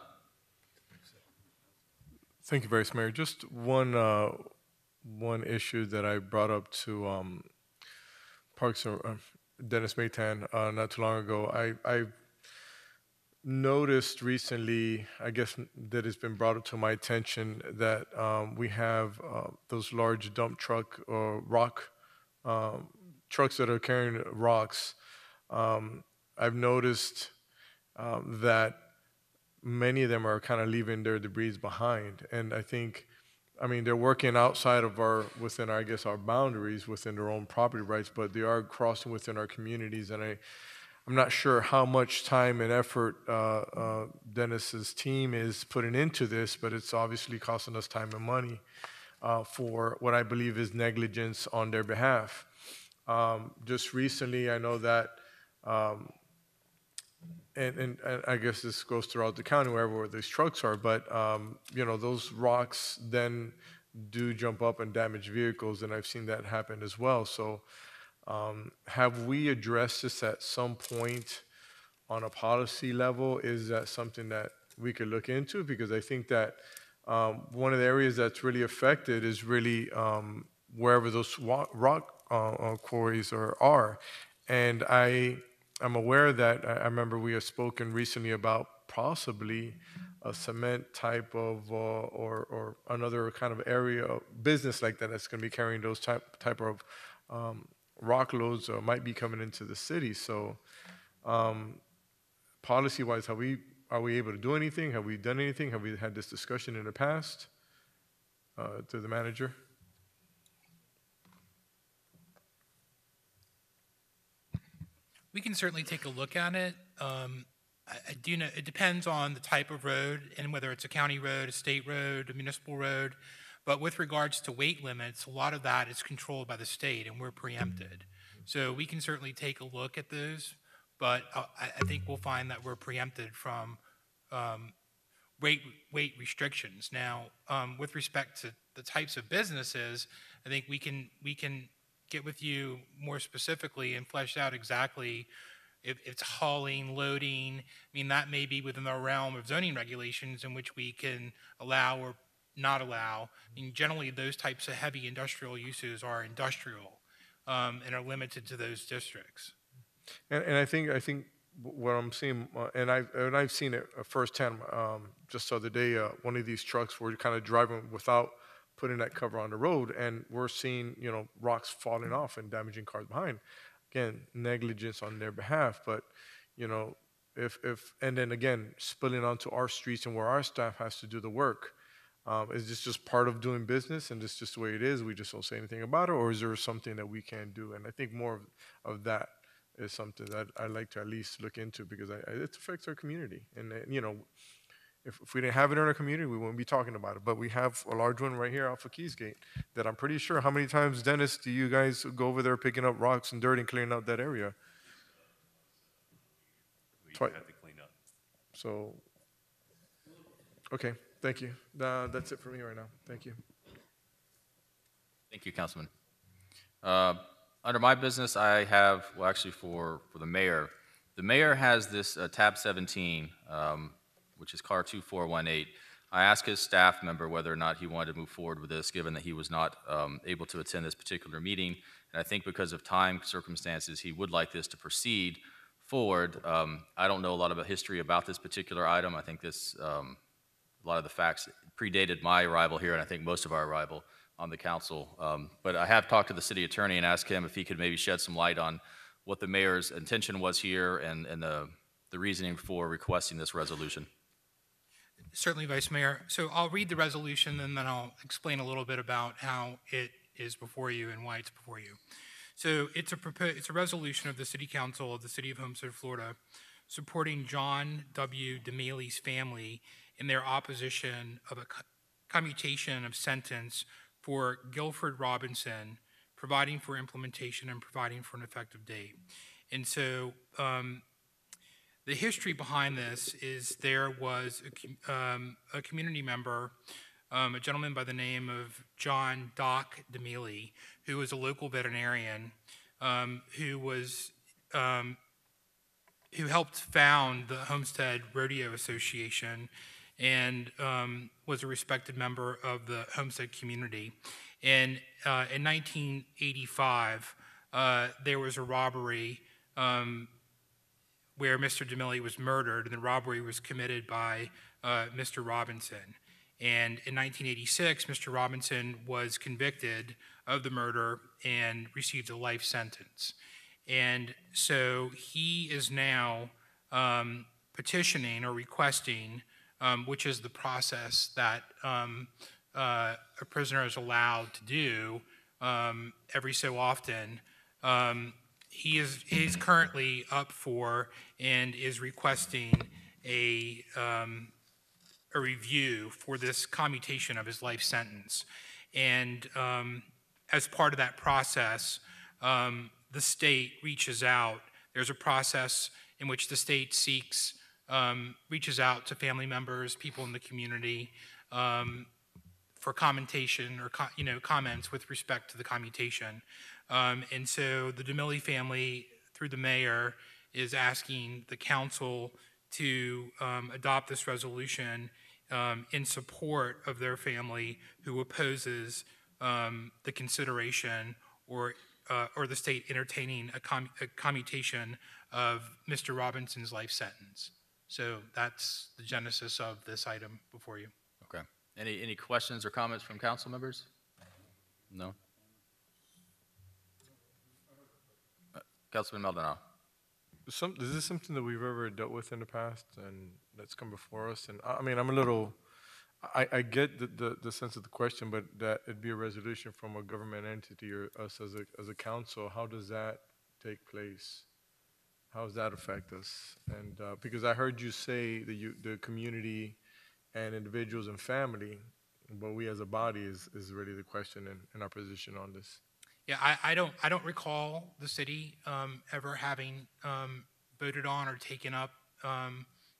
Thank you, Vice Mayor. Just one issue that I brought up to Parks Dennis Maytan not too long ago. I noticed recently, I guess that it's been brought up to my attention, that we have those large dump truck or rock trucks that are carrying rocks. I've noticed that many of them are kind of leaving their debris behind, and I think I mean, they're working outside of within our, I guess, our boundaries, within their own property rights, but they are crossing within our communities, and I'm not sure how much time and effort Dennis's team is putting into this, but it's obviously costing us time and money for what I believe is negligence on their behalf. Just recently, I know that, and I guess this goes throughout the county wherever these trucks are, but those rocks then do jump up and damage vehicles, and I've seen that happen as well. So have we addressed this at some point on a policy level? Is that something that we could look into? Because I think that one of the areas that's really affected is really wherever those rock quarries are. And I'm aware that I remember we have spoken recently about possibly a cement type of or another kind of area of business like that that's going to be carrying those type of rock loads might be coming into the city. So policy-wise, are we able to do anything? Have we done anything? Have we had this discussion in the past to the manager? We can certainly take a look at it. I do know it depends on the type of road and whether it's a county road, a state road, a municipal road. But with regards to weight limits, a lot of that is controlled by the state, and we're preempted. So we can certainly take a look at those, but I think we'll find that we're preempted from weight restrictions. Now, with respect to the types of businesses, I think we can get with you more specifically and flesh out exactly if it's hauling, loading. I mean, that may be within the realm of zoning regulations in which we can allow or not allow. I mean, generally, those types of heavy industrial uses are industrial and are limited to those districts. And I think what I'm seeing, and I've seen it firsthand. Just the other day, one of these trucks were kind of driving without putting that cover on the road, and we're seeing rocks falling off and damaging cars behind. Again, negligence on their behalf, but if and then again spilling onto our streets and where our staff has to do the work. Is this just part of doing business and this is just the way it is? We just don't say anything about it, or is there something that we can do? And I think more of that is something that I'd like to at least look into, because it affects our community. And if we didn't have it in our community, we wouldn't be talking about it. But we have a large one right here off of Keysgate that I'm pretty sure. How many times, Dennis, do you guys go over there picking up rocks and dirt and clearing out that area? We have to clean up. So, okay, thank you. That's it for me right now. Thank you. Thank you, Councilman. Under my business, I have, well, actually for the mayor has this tab 17, which is car 2418. I asked his staff member whether or not he wanted to move forward with this, given that he was not able to attend this particular meeting. And I think because of time circumstances, he would like this to proceed forward. I don't know a lot of history about this particular item. I think this, a lot of the facts predated my arrival here, and I think most of our arrival on the council. But I have talked to the city attorney and asked him if he could maybe shed some light on what the mayor's intention was here and the reasoning for requesting this resolution. Certainly, Vice Mayor. So I'll read the resolution and then I'll explain a little bit about how it is before you and why it's before you. So it's a resolution of the City Council of the City of Homestead, Florida, supporting John W. DeMailey's family in their opposition of a commutation of sentence for Guilford Robinson, providing for implementation and providing for an effective date. And so the history behind this is there was a community member, a gentleman by the name of John Doc DeMailey, who was a local veterinarian, who helped found the Homestead Rodeo Association and was a respected member of the Homestead community. And in 1985, there was a robbery where Mr. DeMailey was murdered, and the robbery was committed by Mr. Robinson. And in 1986, Mr. Robinson was convicted of the murder and received a life sentence. And so he is now petitioning or requesting, which is the process that a prisoner is allowed to do every so often. He's currently up for and is requesting a review for this commutation of his life sentence. And as part of that process, the state reaches out. There's a process in which the state reaches out to family members, people in the community, for commentation or comments with respect to the commutation. And so the DeMille family, through the mayor, is asking the council to adopt this resolution in support of their family who opposes the consideration or the state entertaining a commutation of Mr. Robinson's life sentence. So that's the genesis of this item before you. Okay. Any questions or comments from council members? No? Councilman Maldonado. Is this something that we've ever dealt with in the past and that's come before us? And I mean, I'm a little, I get the sense of the question, but that it'd be a resolution from a government entity or us as a council. How does that take place? How does that affect us? And because I heard you say the community and individuals and family, but we as a body is really the question in our position on this. Yeah, I don't recall the city ever having voted on or taken up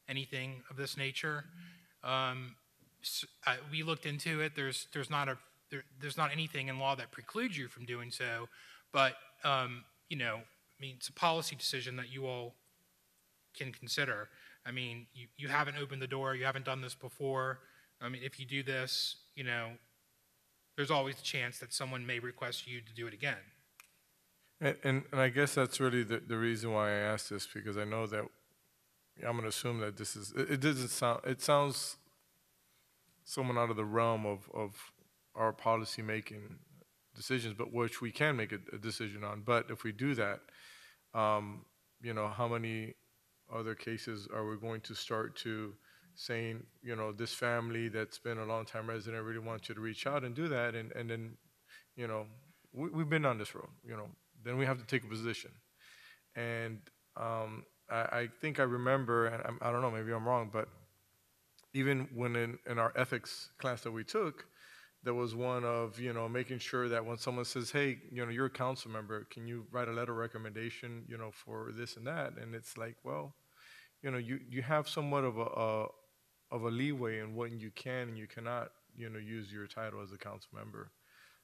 anything of this nature. We looked into it. There's not anything in law that precludes you from doing so, but you know, I mean, it's a policy decision that you all can consider. I mean, you haven't opened the door. You haven't done this before. I mean, if you do this, you know, there's always a chance that someone may request you to do it again. And I guess that's really the reason why I asked this, because I know that I'm going to assume that this is, it sounds somewhat out of the realm of our policy making decisions, but which we can make a decision on. But if we do that, you know, how many other cases are we going to start to saying, you know, this family that's been a long-time resident really wants you to reach out and do that, and then, you know, we've been on this road, you know, then we have to take a position. And I think I remember, and I don't know, maybe I'm wrong, but even when in our ethics class that we took, there was one of, you know, making sure that when someone says, hey, you know, you're a council member, can you write a letter of recommendation, you know, for this and that? And it's like, well, you know, you have somewhat of a leeway in what you can and you cannot, you know, use your title as a council member.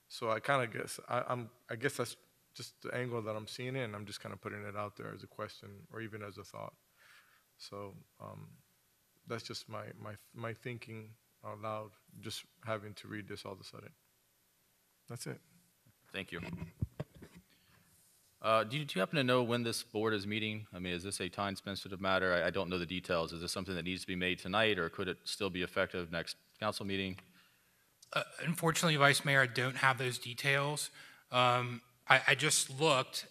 So I kind of guess, I guess that's just the angle that I'm seeing in. I'm just kind of putting it out there as a question or even as a thought. So that's just my thinking out loud, just having to read this all of a sudden. That's it. Thank you. Do you happen to know when this board is meeting? I mean, is this a time-sensitive matter? I don't know the details. Is this something that needs to be made tonight, or could it still be effective next council meeting? Unfortunately, Vice Mayor, I don't have those details. I just looked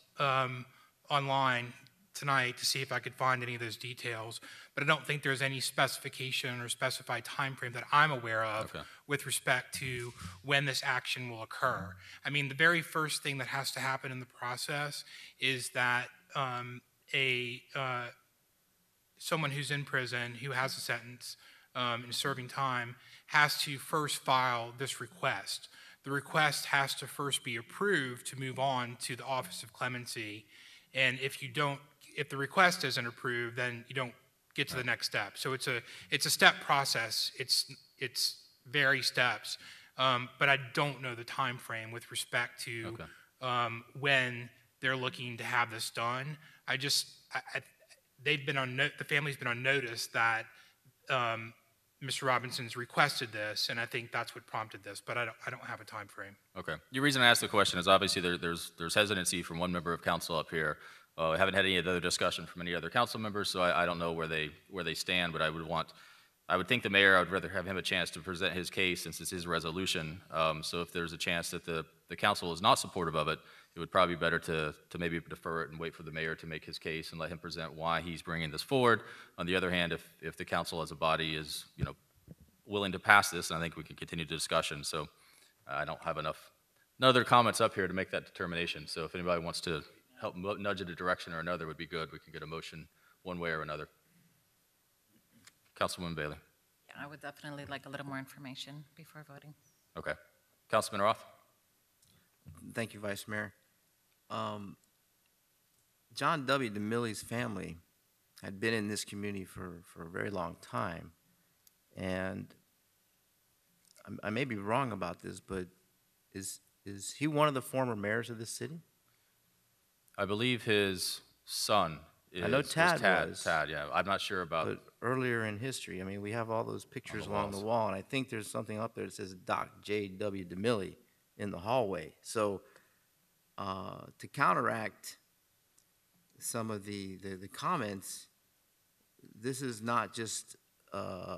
online tonight to see if I could find any of those details, but I don't think there's any specification or specified time frame that I'm aware of with respect to when this action will occur. I mean, the very first thing that has to happen in the process is that someone who's in prison, who has a sentence and serving time, has to first file this request. The request has to first be approved to move on to the Office of Clemency, and if the request isn't approved, then you don't get to the next step. So it's a step process. It's various steps, but I don't know the time frame with respect to when they're looking to have this done. They've been on the family's been on notice that Mr. Robinson's requested this, and I think that's what prompted this, but I don't have a time frame. Okay. The reason I asked the question is obviously there's hesitancy from one member of council up here. I haven't had any other discussion from any other council members, so I don't know where they stand, but I would think the mayor, I would rather have him a chance to present his case since it's his resolution. So if there's a chance that the council is not supportive of it, it would probably be better to maybe defer it and wait for the mayor to make his case and let him present why he's bringing this forward. On the other hand, if the council as a body is, you know, willing to pass this, and I think we can continue the discussion. So I don't have no other comments up here to make that determination. So if anybody wants to help nudge in a direction or another, would be good. We can get a motion one way or another. Councilwoman Bailey. Yeah, I would definitely like a little more information before voting. Okay. Councilman Roth. Thank you, Vice Mayor. John W. DeMille's family had been in this community for a very long time, and I may be wrong about this, but is he one of the former mayors of this city? I believe his son is. I know Tad was. Tad, yeah. I'm not sure about. But earlier in history, I mean, we have all those pictures along the wall, and I think there's something up there that says Doc J.W. DeMille in the hallway. So to counteract some of the comments, this is not just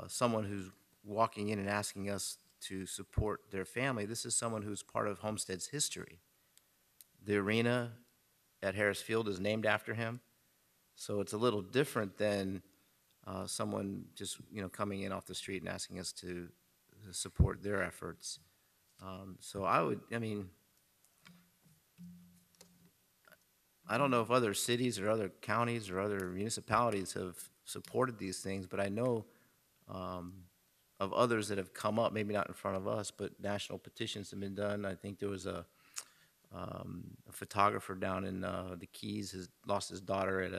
someone who's walking in and asking us to support their family. This is someone who's part of Homestead's history. The arena at Harris Field is named after him, so it's a little different than someone just coming in off the street and asking us to support their efforts. So I don't know if other cities or other counties or other municipalities have supported these things, but I know of others that have come up, maybe not in front of us, but national petitions have been done. I think there was a photographer down in the Keys has lost his daughter at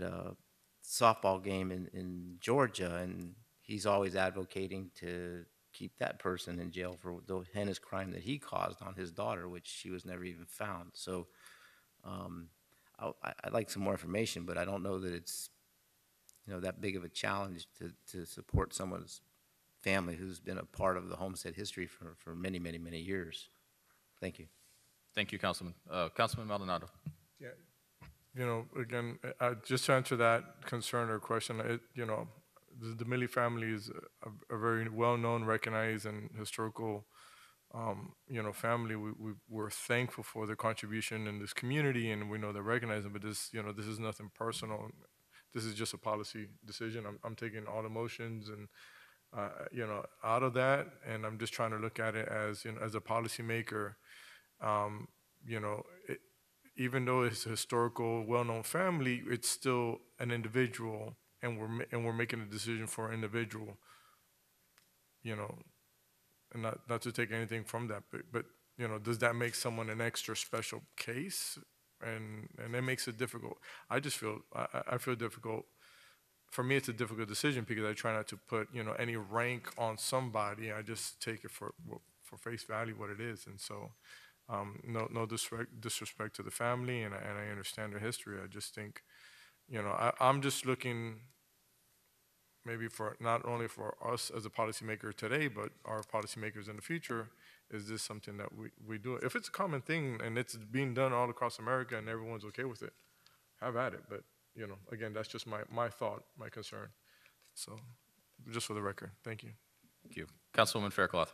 a softball game in Georgia, and he's always advocating to keep that person in jail for the heinous crime that he caused on his daughter, which she was never even found. So I'd like some more information, but I don't know that it's that big of a challenge to support someone's family who's been a part of the Homestead history for many, many, many years. Thank you. Thank you, Councilman. Councilman Maldonado. Yeah, again, just to answer that concern or question, the DeMille family is a very well-known, recognized, and historical, family. We're thankful for their contribution in this community, and we know they recognize them. But this is nothing personal. This is just a policy decision. I'm taking all emotions and out of that, and I'm just trying to look at it as as a policymaker. Even though it's a historical, well-known family, it's still an individual, and we're making a decision for an individual. And not to take anything from that, but does that make someone an extra special case? And it makes it difficult. I just feel I feel difficult. For me, it's a difficult decision because I try not to put any rank on somebody. I just take it for face value what it is, and so. No disrespect to the family, and I understand their history. I just think, I'm just looking maybe for not only for us as a policymaker today, but our policymakers in the future. Is this something that we do? If it's a common thing and it's being done all across America and everyone's okay with it, have at it. But, again, that's just my thought, my concern. So just for the record, thank you. Thank you. Councilwoman Faircloth.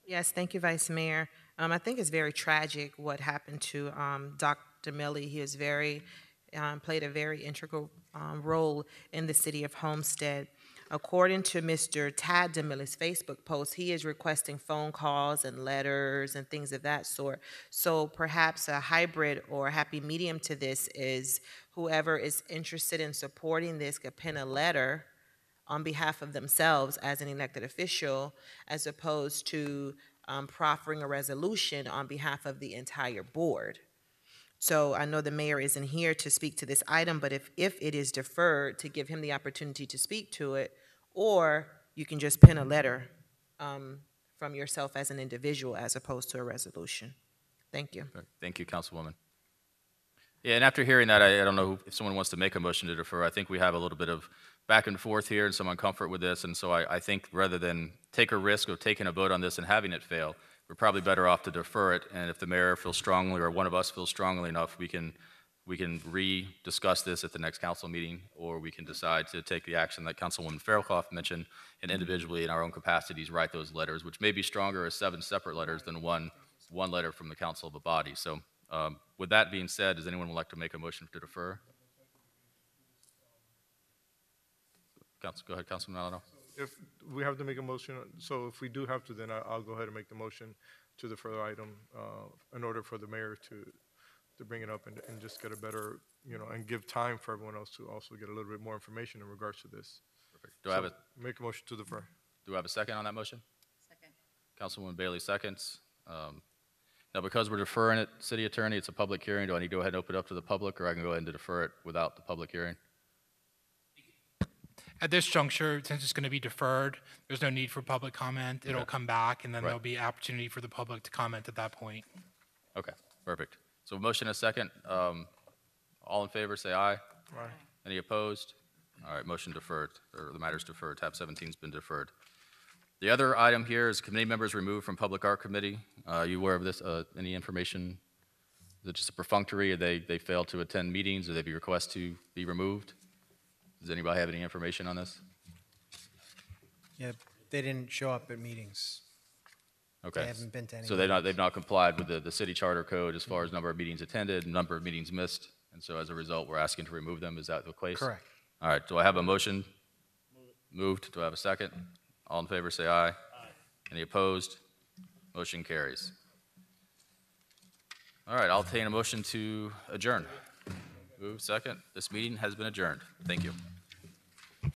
Yes, thank you, Vice Mayor. I think it's very tragic what happened to Dr. DeMille. He has played a very integral role in the city of Homestead. According to Mr. Tad DeMille's Facebook post, he is requesting phone calls and letters and things of that sort. So perhaps a hybrid or a happy medium to this is whoever is interested in supporting this could pen a letter on behalf of themselves as an elected official, as opposed to proffering a resolution on behalf of the entire board. So I know the mayor isn't here to speak to this item, but if it is deferred, to give him the opportunity to speak to it, or you can just pen a letter from yourself as an individual as opposed to a resolution. Thank you. Thank you, Councilwoman. Yeah, and after hearing that, I don't know if someone wants to make a motion to defer. I think we have a little bit of back and forth here and some uncomfort with this, and so I think rather than take a risk of taking a vote on this and having it fail, we're probably better off to defer it, and if the mayor feels strongly or one of us feels strongly enough, we can re-discuss this at the next council meeting, or we can decide to take the action that Councilwoman Faircloth mentioned and individually in our own capacities write those letters, which may be stronger as 7 separate letters than one letter from the council of a body. So with that being said, does anyone would like to make a motion to defer? Go ahead, Councilman Maldonado. if we have to make a motion, so if we do have to, then I'll go ahead and make the motion to defer the item in order for the mayor to bring it up and just get a better, and give time for everyone else to also get a little bit more information in regards to this. Perfect. Do I have Make a motion to defer. Do I have a second on that motion? Second. Councilwoman Bailey seconds. Now, because we're deferring it, City Attorney, it's a public hearing. Do I need to go ahead and open it up to the public, or I can go ahead and defer it without the public hearing? At this juncture, since it's going to be deferred, there's no need for public comment. It'll come back, and then Right. there'll be opportunity for the public to comment at that point. Okay, perfect. So motion and a second. All in favor, say aye. Aye. Any opposed? All right, motion deferred, or the matter's deferred. Tab 17's been deferred. The other item here is committee members removed from Public Art Committee. You aware of this? Any information? Is it just a perfunctory? They failed to attend meetings, or they be request to be removed? Does anybody have any information on this? Yeah, they didn't show up at meetings. Okay. They haven't been to any So they've not complied with the city charter code as far as number of meetings attended, number of meetings missed, and so as a result, we're asking to remove them. Is that the case? Correct. All right, do I have a motion? Moved. Do I have a second? All in favor, say aye. Aye. Any opposed? Motion carries. All right, I'll obtain a motion to adjourn. Move second. This meeting has been adjourned. Thank you.